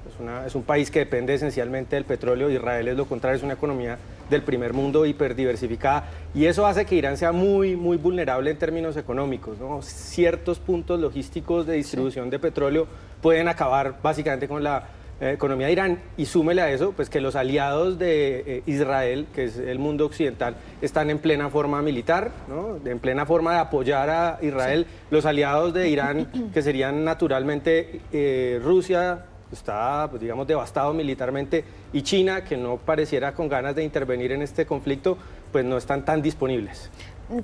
[SPEAKER 13] Es un país que depende esencialmente del petróleo. Israel es lo contrario, es una economía del primer mundo hiperdiversificada. Y eso hace que Irán sea muy, muy vulnerable en términos económicos, ¿no? Ciertos puntos logísticos de distribución de petróleo pueden acabar básicamente con la economía de Irán, y súmele a eso pues que los aliados de Israel, que es el mundo occidental, están en plena forma militar, ¿no? En plena forma de apoyar a Israel. Sí. Los aliados de Irán, que serían naturalmente Rusia, está, pues, digamos, devastado militarmente, y China, que no pareciera con ganas de intervenir en este conflicto, pues no están tan disponibles.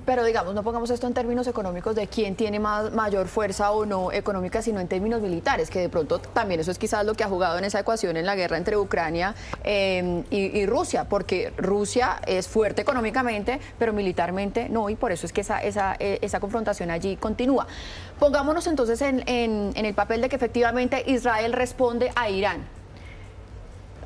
[SPEAKER 1] Pero digamos, no pongamos esto en términos económicos de quién tiene mayor fuerza o no económica, sino en términos militares, que de pronto también eso es quizás lo que ha jugado en esa ecuación en la guerra entre Ucrania y Rusia, porque Rusia es fuerte económicamente, pero militarmente no, y por eso es que esa confrontación allí continúa. Pongámonos entonces en el papel de que efectivamente Israel responde a Irán.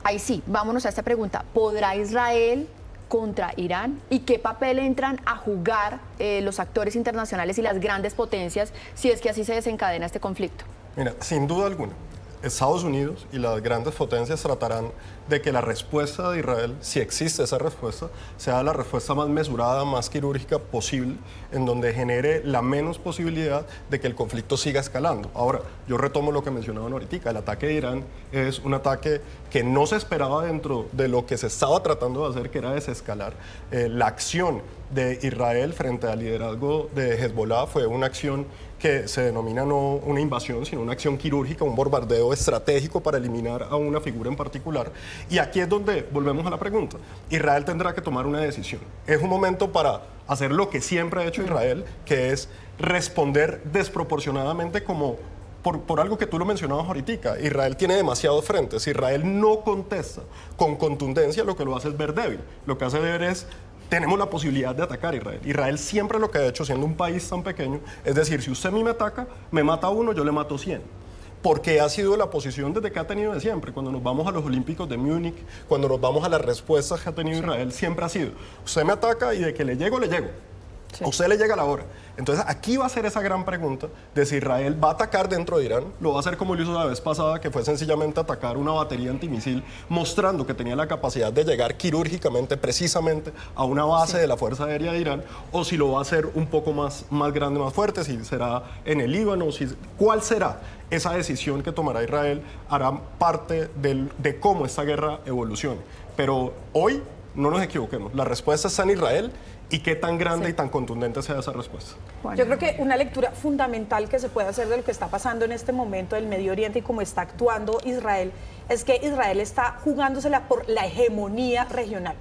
[SPEAKER 1] Ahí sí, vámonos a esta pregunta. ¿Podrá Israel contra Irán? ¿Y qué papel entran a jugar los actores internacionales y las grandes potencias si es que así se desencadena este conflicto?
[SPEAKER 5] Mira, sin duda alguna, Estados Unidos y las grandes potencias tratarán de que la respuesta de Israel, si existe esa respuesta, sea la respuesta más mesurada, más quirúrgica posible, en donde genere la menos posibilidad de que el conflicto siga escalando. Ahora, yo retomo lo que mencionaban ahorita, el ataque de Irán es un ataque que no se esperaba dentro de lo que se estaba tratando de hacer, que era desescalar. La acción de Israel frente al liderazgo de Hezbollah fue una acción que se denomina no una invasión, sino una acción quirúrgica, un bombardeo estratégico para eliminar a una figura en particular. Y aquí es donde volvemos a la pregunta. Israel tendrá que tomar una decisión. Es un momento para hacer lo que siempre ha hecho Israel, que es responder desproporcionadamente como por algo que tú lo mencionabas ahorita. Israel tiene demasiados frentes. Israel no contesta con contundencia, lo que lo hace es ver débil. Lo que hace ver es: tenemos la posibilidad de atacar a Israel. Israel siempre lo que ha hecho, siendo un país tan pequeño, es decir, si usted a mí me ataca, me mata a uno, yo le mato 100. Porque ha sido la posición desde que ha tenido de siempre. Cuando nos vamos a los Olímpicos de Múnich, cuando nos vamos a las respuestas que ha tenido Israel, siempre ha sido: usted me ataca y de que le llego, le llego. Sí. A usted le llega la hora. Entonces aquí va a ser esa gran pregunta de si Israel va a atacar dentro de Irán. Lo va a hacer como lo hizo la vez pasada, que fue sencillamente atacar una batería antimisil, mostrando que tenía la capacidad de llegar quirúrgicamente, precisamente, a una base de la Fuerza Aérea de Irán, o si lo va a hacer un poco más grande, más fuerte, si será en el Líbano, ¿cuál será? Esa decisión que tomará Israel hará parte de cómo esta guerra evolucione. Pero hoy, no nos equivoquemos, la respuesta está en Israel. ¿Y qué tan grande y tan contundente sea esa respuesta?
[SPEAKER 9] Bueno. Yo creo que una lectura fundamental que se puede hacer de lo que está pasando en este momento del Medio Oriente y cómo está actuando Israel es que Israel está jugándosela por la hegemonía regional.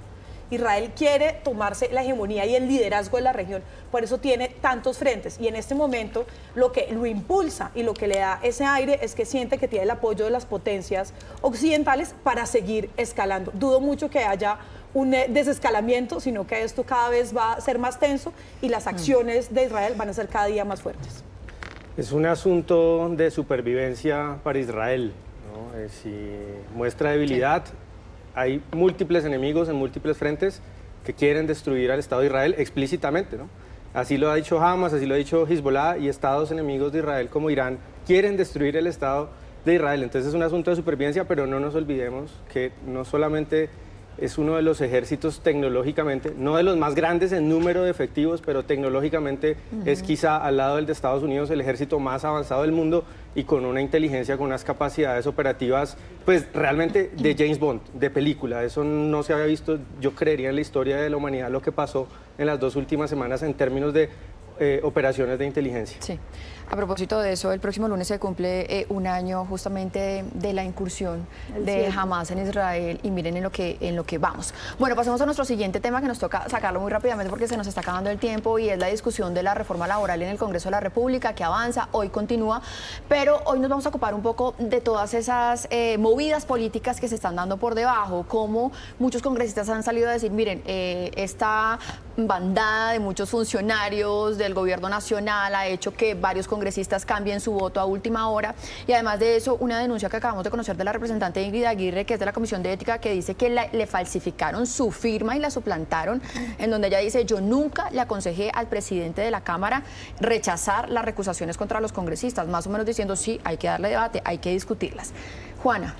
[SPEAKER 9] Israel quiere tomarse la hegemonía y el liderazgo de la región, por eso tiene tantos frentes, y en este momento lo que lo impulsa y lo que le da ese aire es que siente que tiene el apoyo de las potencias occidentales para seguir escalando. Dudo mucho que haya un desescalamiento, sino que esto cada vez va a ser más tenso y las acciones de Israel van a ser cada día más fuertes.
[SPEAKER 13] Es un asunto de supervivencia para Israel, ¿no? Si muestra debilidad, sí. Hay múltiples enemigos en múltiples frentes que quieren destruir al Estado de Israel explícitamente, ¿no? Así lo ha dicho Hamas, así lo ha dicho Hezbollah, y estados enemigos de Israel como Irán quieren destruir el Estado de Israel. Entonces es un asunto de supervivencia, pero no nos olvidemos que no solamente es uno de los ejércitos tecnológicamente, no de los más grandes en número de efectivos, pero tecnológicamente es quizá al lado del de Estados Unidos el ejército más avanzado del mundo, y con una inteligencia, con unas capacidades operativas, pues realmente de James Bond, de película. Eso no se había visto, yo creería, en la historia de la humanidad, lo que pasó en las 2 últimas semanas en términos de operaciones de inteligencia.
[SPEAKER 1] Sí. A propósito de eso, el próximo lunes se cumple un año justamente de la incursión de Hamas en Israel y miren en lo que vamos. Bueno, pasemos a nuestro siguiente tema que nos toca sacarlo muy rápidamente porque se nos está acabando el tiempo y es la discusión de la reforma laboral en el Congreso de la República que avanza, hoy continúa, pero hoy nos vamos a ocupar un poco de todas esas movidas políticas que se están dando por debajo, como muchos congresistas han salido a decir, miren, esta bandada de muchos funcionarios del gobierno nacional ha hecho que varios congresistas cambien su voto a última hora y además de eso una denuncia que acabamos de conocer de la representante Ingrid Aguirre, que es de la Comisión de Ética, que dice que le falsificaron su firma y la suplantaron, en donde ella dice, yo nunca le aconsejé al presidente de la Cámara rechazar las recusaciones contra los congresistas, más o menos diciendo sí, hay que darle debate, hay que discutirlas. Juana.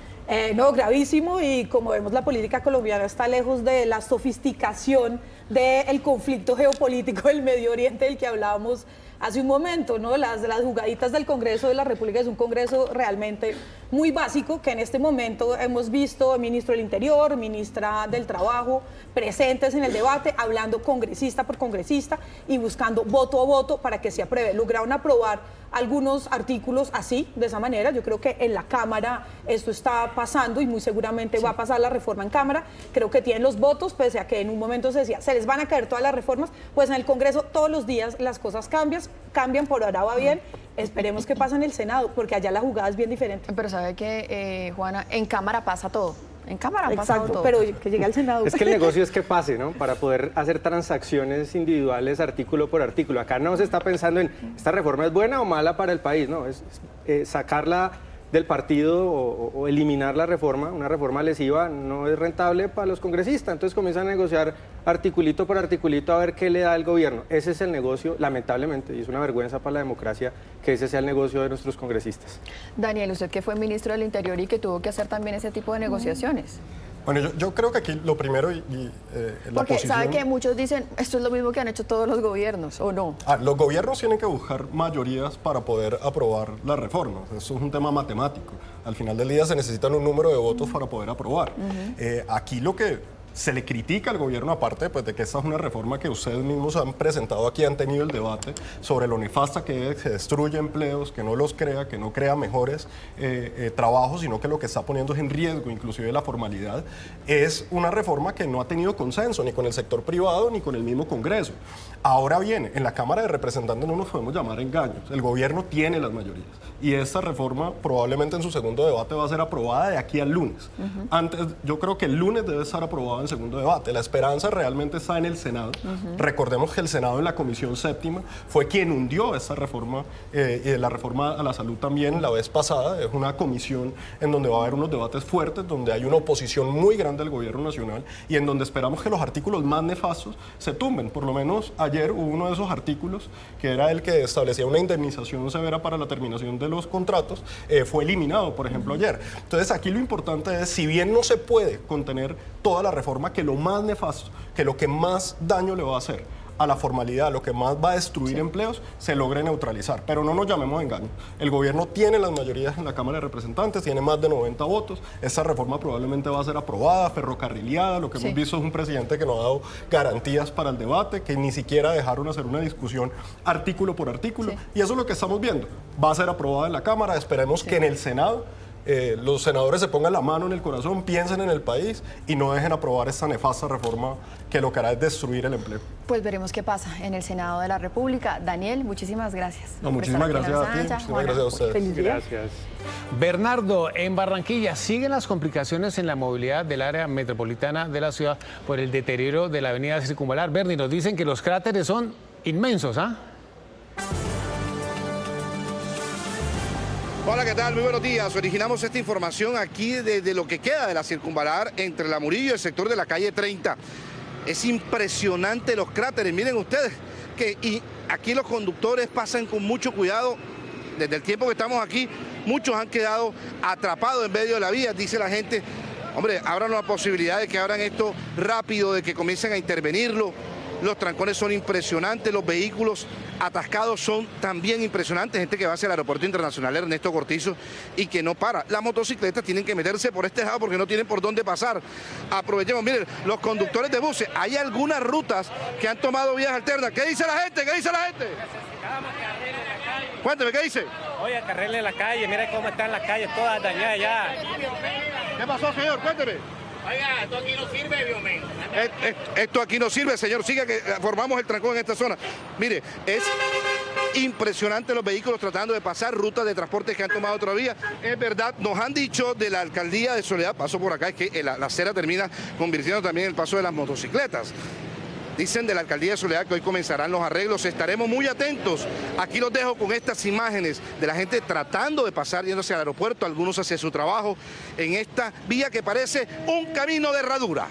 [SPEAKER 9] No, gravísimo, y como vemos la política colombiana está lejos de la sofisticación del conflicto geopolítico del Medio Oriente del que hablábamos hace un momento, ¿no? Las jugaditas del Congreso de la República es un Congreso realmente muy básico, que en este momento hemos visto ministro del Interior, ministra del Trabajo, presentes en el debate, hablando congresista por congresista y buscando voto a voto para que se apruebe. Lograron aprobar algunos artículos así, de esa manera. Yo creo que en la Cámara esto está pasando y muy seguramente va a pasar la reforma en Cámara. Creo que tienen los votos, pese a que en un momento se decía, se les van a caer todas las reformas, pues en el Congreso todos los días las cosas cambian, por ahora va bien. Esperemos que pase en el Senado, porque allá la jugada es bien diferente.
[SPEAKER 1] Pero sabe que, Juana, en Cámara pasa todo. En Cámara ha pasado todo.
[SPEAKER 9] Pero que llegue al Senado.
[SPEAKER 13] Es que el negocio es que pase, ¿no? Para poder hacer transacciones individuales artículo por artículo. Acá no se está pensando en esta reforma es buena o mala para el país, ¿no? Es sacarla del partido o eliminar la reforma. Una reforma lesiva no es rentable para los congresistas. Entonces comienzan a negociar articulito por articulito a ver qué le da el gobierno. Ese es el negocio, lamentablemente, y es una vergüenza para la democracia que ese sea el negocio de nuestros congresistas.
[SPEAKER 1] Daniel, usted que fue ministro del Interior y que tuvo que hacer también ese tipo de negociaciones.
[SPEAKER 5] Bueno, yo creo que aquí lo primero la
[SPEAKER 1] porque
[SPEAKER 5] posición...
[SPEAKER 1] sabe que muchos dicen, esto es lo mismo que han hecho todos los gobiernos, ¿o no?
[SPEAKER 5] Los gobiernos tienen que buscar mayorías para poder aprobar las reformas. Eso es un tema matemático. Al final del día se necesitan un número de votos para poder aprobar. Aquí lo que se le critica al gobierno, aparte pues, de que esta es una reforma que ustedes mismos han presentado aquí, han tenido el debate sobre lo nefasta que es, que destruye empleos, que no los crea, que no crea mejores trabajos, sino que lo que está poniendo es en riesgo inclusive la formalidad. Es una reforma que no ha tenido consenso ni con el sector privado ni con el mismo Congreso. Ahora bien, en la Cámara de Representantes no nos podemos llamar engaños. El gobierno tiene las mayorías y esta reforma probablemente en su segundo debate va a ser aprobada de aquí al lunes. Yo creo que el lunes debe estar aprobada en segundo debate. La esperanza realmente está en el Senado. Recordemos que el Senado en la Comisión Séptima fue quien hundió esta reforma y la reforma a la salud también la vez pasada. Es una comisión en donde va a haber unos debates fuertes, donde hay una oposición muy grande al gobierno nacional y en donde esperamos que los artículos más nefastos se tumben. Por lo menos ayer hubo uno de esos artículos que era el que establecía una indemnización severa para la terminación de los contratos, fue eliminado, por ejemplo, ayer. Entonces aquí lo importante es, si bien no se puede contener toda la reforma, que lo más nefasto, que lo que más daño le va a hacer a la formalidad, lo que más va a destruir empleos, se logre neutralizar. Pero no nos llamemos a engaño. El gobierno tiene las mayorías en la Cámara de Representantes, tiene más de 90 votos. Esta reforma probablemente va a ser aprobada, ferrocarrileada. Lo que hemos visto es un presidente que no ha dado garantías para el debate, que ni siquiera dejaron hacer una discusión artículo por artículo. Y eso es lo que estamos viendo. Va a ser aprobada en la Cámara. Esperemos que en el Senado los senadores se pongan la mano en el corazón, piensen en el país y no dejen aprobar esta nefasta reforma que lo que hará es destruir el empleo.
[SPEAKER 1] Pues veremos qué pasa en el Senado de la República. Daniel, muchísimas gracias.
[SPEAKER 5] No, muchísimas gracias a ti, muchísimas gracias a ustedes.
[SPEAKER 13] Gracias.
[SPEAKER 6] Bernardo, en Barranquilla siguen las complicaciones en la movilidad del área metropolitana de la ciudad por el deterioro de la avenida Circunvalar. Bernie, nos dicen que los cráteres son inmensos, ¿ah?
[SPEAKER 23] Hola, ¿qué tal? Muy buenos días. Originamos esta información aquí desde lo que queda de la Circunvalar entre La Murillo y el sector de la calle 30. Es impresionante los cráteres. Miren ustedes y aquí los conductores pasan con mucho cuidado. Desde el tiempo que estamos aquí, muchos han quedado atrapados en medio de la vía. Dice la gente, hombre, abran la posibilidad de que abran esto rápido, de que comiencen a intervenirlo. los trancones son impresionantes, los vehículos atascados son también impresionantes, gente que va hacia el aeropuerto internacional Ernesto Cortizo y que no para. Las motocicletas tienen que meterse por este lado porque no tienen por dónde pasar. Aprovechemos, miren, los conductores de buses, hay algunas rutas que han tomado vías alternas. ¿Qué dice la gente? ¿Qué dice la gente? Cuénteme, ¿qué dice?
[SPEAKER 8] Oye, que arregle la calle, mira cómo están las calles todas dañadas ya.
[SPEAKER 23] ¿Qué pasó, señor? Cuénteme.
[SPEAKER 8] Oiga, esto aquí no sirve, Biomen.
[SPEAKER 23] Esto aquí no sirve, señor. Siga que formamos el trancón en esta zona. Mire, es impresionante los vehículos tratando de pasar rutas de transporte que han tomado otra vía. Es verdad, nos han dicho de la alcaldía de Soledad, paso por acá, es que la acera termina convirtiendo también el paso de las motocicletas. Dicen de la alcaldía de Soledad que hoy comenzarán los arreglos, estaremos muy atentos. Aquí los dejo con estas imágenes de la gente tratando de pasar, yéndose al aeropuerto, algunos hacia su trabajo, en esta vía que parece un camino de herradura.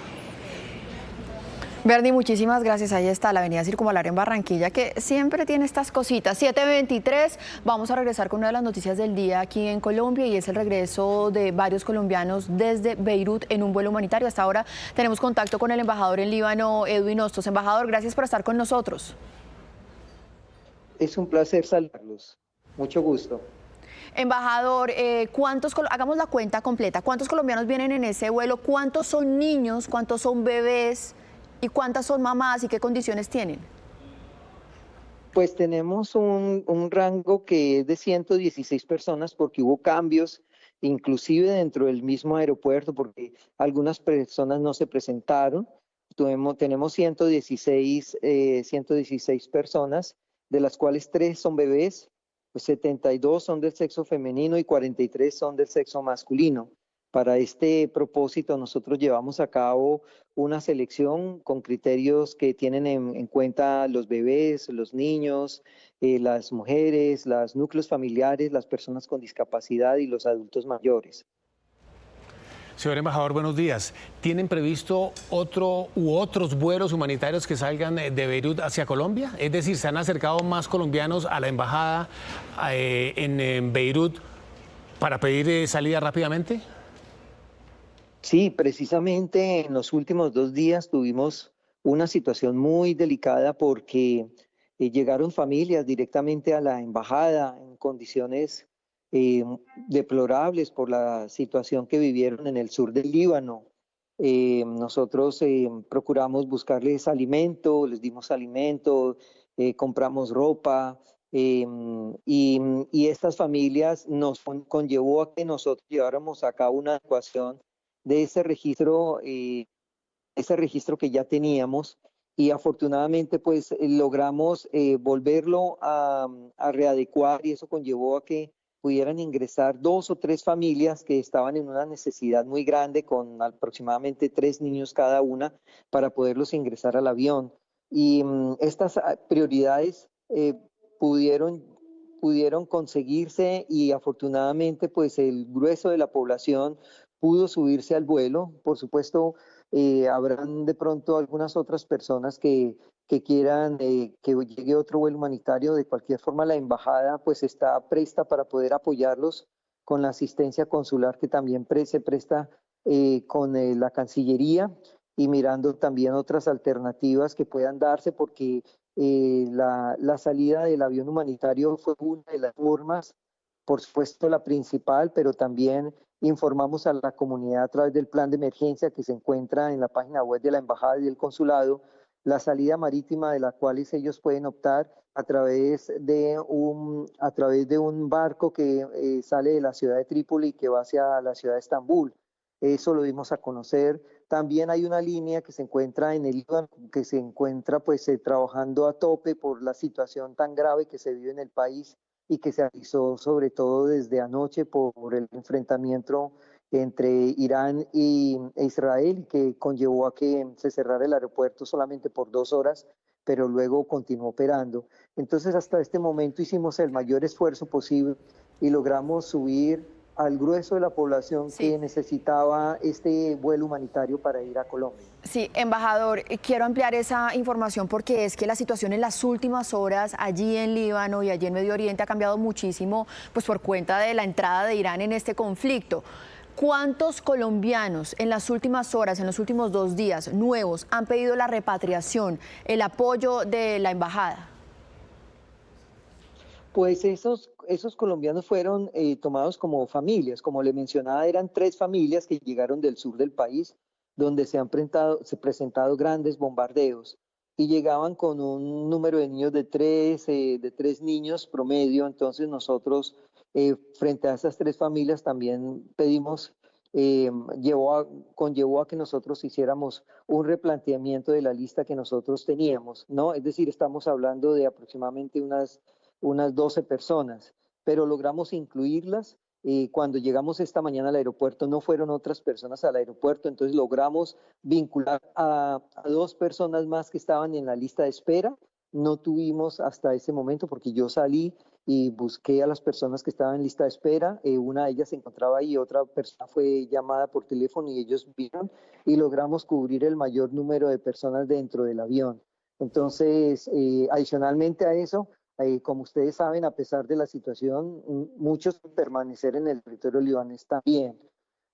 [SPEAKER 1] Bernie, muchísimas gracias. Ahí está la avenida Circunvalar en Barranquilla, que siempre tiene estas cositas. 7:23, vamos a regresar con una de las noticias del día aquí en Colombia y es el regreso de varios colombianos desde Beirut en un vuelo humanitario. Hasta ahora tenemos contacto con el embajador en Líbano, Edwin Hostos. Embajador, gracias por estar con nosotros.
[SPEAKER 14] Es un placer saludarlos. Mucho gusto.
[SPEAKER 1] Embajador, hagamos la cuenta completa. ¿Cuántos colombianos vienen en ese vuelo? ¿Cuántos son niños? ¿Cuántos son bebés? ¿Y cuántas son mamás y qué condiciones tienen?
[SPEAKER 14] Pues tenemos un rango que es de 116 personas porque hubo cambios, inclusive dentro del mismo aeropuerto, porque algunas personas no se presentaron. Tenemos 116 personas, de las cuales 3 son bebés, pues 72 son del sexo femenino y 43 son del sexo masculino. Para este propósito nosotros llevamos a cabo una selección con criterios que tienen en cuenta los bebés, los niños, las mujeres, los núcleos familiares, las personas con discapacidad y los adultos mayores.
[SPEAKER 6] Señor embajador, buenos días. ¿Tienen previsto otros vuelos humanitarios que salgan de Beirut hacia Colombia? Es decir, ¿se han acercado más colombianos a la embajada en Beirut para pedir salida rápidamente?
[SPEAKER 14] Sí, precisamente en los últimos 2 días tuvimos una situación muy delicada porque llegaron familias directamente a la embajada en condiciones deplorables por la situación que vivieron en el sur del Líbano. Nosotros procuramos buscarles alimento, les dimos alimento, compramos ropa y estas familias nos conllevó a que nosotros lleváramos a cabo una adecuación de ese registro que ya teníamos y afortunadamente pues logramos volverlo a readecuar y eso conllevó a que pudieran ingresar 2 o 3 familias que estaban en una necesidad muy grande con aproximadamente 3 niños cada una para poderlos ingresar al avión y estas prioridades pudieron conseguirse y afortunadamente pues el grueso de la población pudo subirse al vuelo. Por supuesto, habrán de pronto algunas otras personas que quieran que llegue otro vuelo humanitario. De cualquier forma, la embajada pues está presta para poder apoyarlos con la asistencia consular que también se presta con la Cancillería y mirando también otras alternativas que puedan darse porque la salida del avión humanitario fue una de las formas, por supuesto la principal, pero también informamos a la comunidad a través del plan de emergencia que se encuentra en la página web de la embajada y del consulado, la salida marítima de la cual ellos pueden optar a través de un barco que sale de la ciudad de Trípoli y que va hacia la ciudad de Estambul. Eso lo dimos a conocer. También hay una línea que se encuentra en el Líbano, que se encuentra pues trabajando a tope por la situación tan grave que se vive en el país y que se avisó sobre todo desde anoche por el enfrentamiento entre Irán e Israel, que conllevó a que se cerrara el aeropuerto solamente por 2 horas, pero luego continuó operando. Entonces hasta este momento hicimos el mayor esfuerzo posible y logramos subir al grueso de la población que necesitaba este vuelo humanitario para ir a Colombia.
[SPEAKER 1] Sí, embajador, quiero ampliar esa información porque es que la situación en las últimas horas allí en Líbano y allí en Medio Oriente ha cambiado muchísimo pues por cuenta de la entrada de Irán en este conflicto. ¿Cuántos colombianos en las últimas horas, en los últimos 2 días, nuevos, han pedido la repatriación, el apoyo de la embajada?
[SPEAKER 14] Pues esos colombianos fueron tomados como familias. Como le mencionaba, eran 3 familias que llegaron del sur del país, donde se han presentado grandes bombardeos. Y llegaban con un número de niños de 3 niños promedio. Entonces nosotros, frente a esas 3 familias, también pedimos, conllevó a que nosotros hiciéramos un replanteamiento de la lista que nosotros teníamos, ¿no? Es decir, estamos hablando de aproximadamente unas 12 personas, pero logramos incluirlas. Cuando llegamos esta mañana al aeropuerto no fueron otras personas al aeropuerto, entonces logramos vincular a 2 personas más que estaban en la lista de espera. No tuvimos hasta ese momento, porque yo salí y busqué a las personas que estaban en lista de espera. Una de ellas se encontraba ahí, otra persona fue llamada por teléfono y ellos vieron, y logramos cubrir el mayor número de personas dentro del avión. Entonces, adicionalmente a eso, como ustedes saben, a pesar de la situación, muchos permanecer en el territorio libanés también,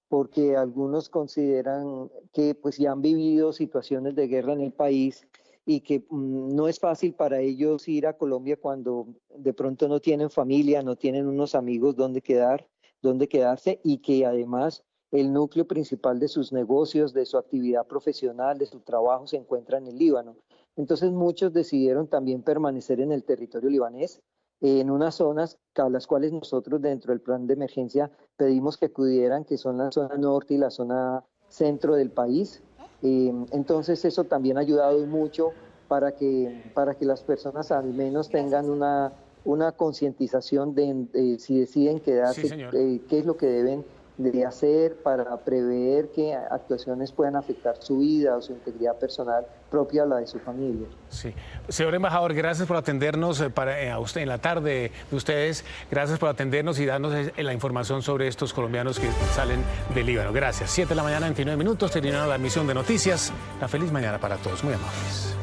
[SPEAKER 14] porque algunos consideran que pues ya han vivido situaciones de guerra en el país y que no es fácil para ellos ir a Colombia cuando de pronto no tienen familia, no tienen unos amigos donde quedarse, y que además el núcleo principal de sus negocios, de su actividad profesional, de su trabajo se encuentra en el Líbano. Entonces muchos decidieron también permanecer en el territorio libanés, en unas zonas a las cuales nosotros dentro del plan de emergencia pedimos que acudieran, que son la zona norte y la zona centro del país. Entonces eso también ha ayudado mucho para que las personas al menos tengan una concientización de si deciden quedarse, qué es lo que deben de hacer para prever que actuaciones puedan afectar su vida o su integridad personal propia a la de su familia.
[SPEAKER 6] Sí. Señor embajador, gracias por atendernos a usted en la tarde de ustedes. Gracias por atendernos y darnos la información sobre estos colombianos que salen del Líbano. Gracias. 7 de la mañana, 29 minutos. Terminando la emisión de noticias. Una feliz mañana para todos. Muy amables.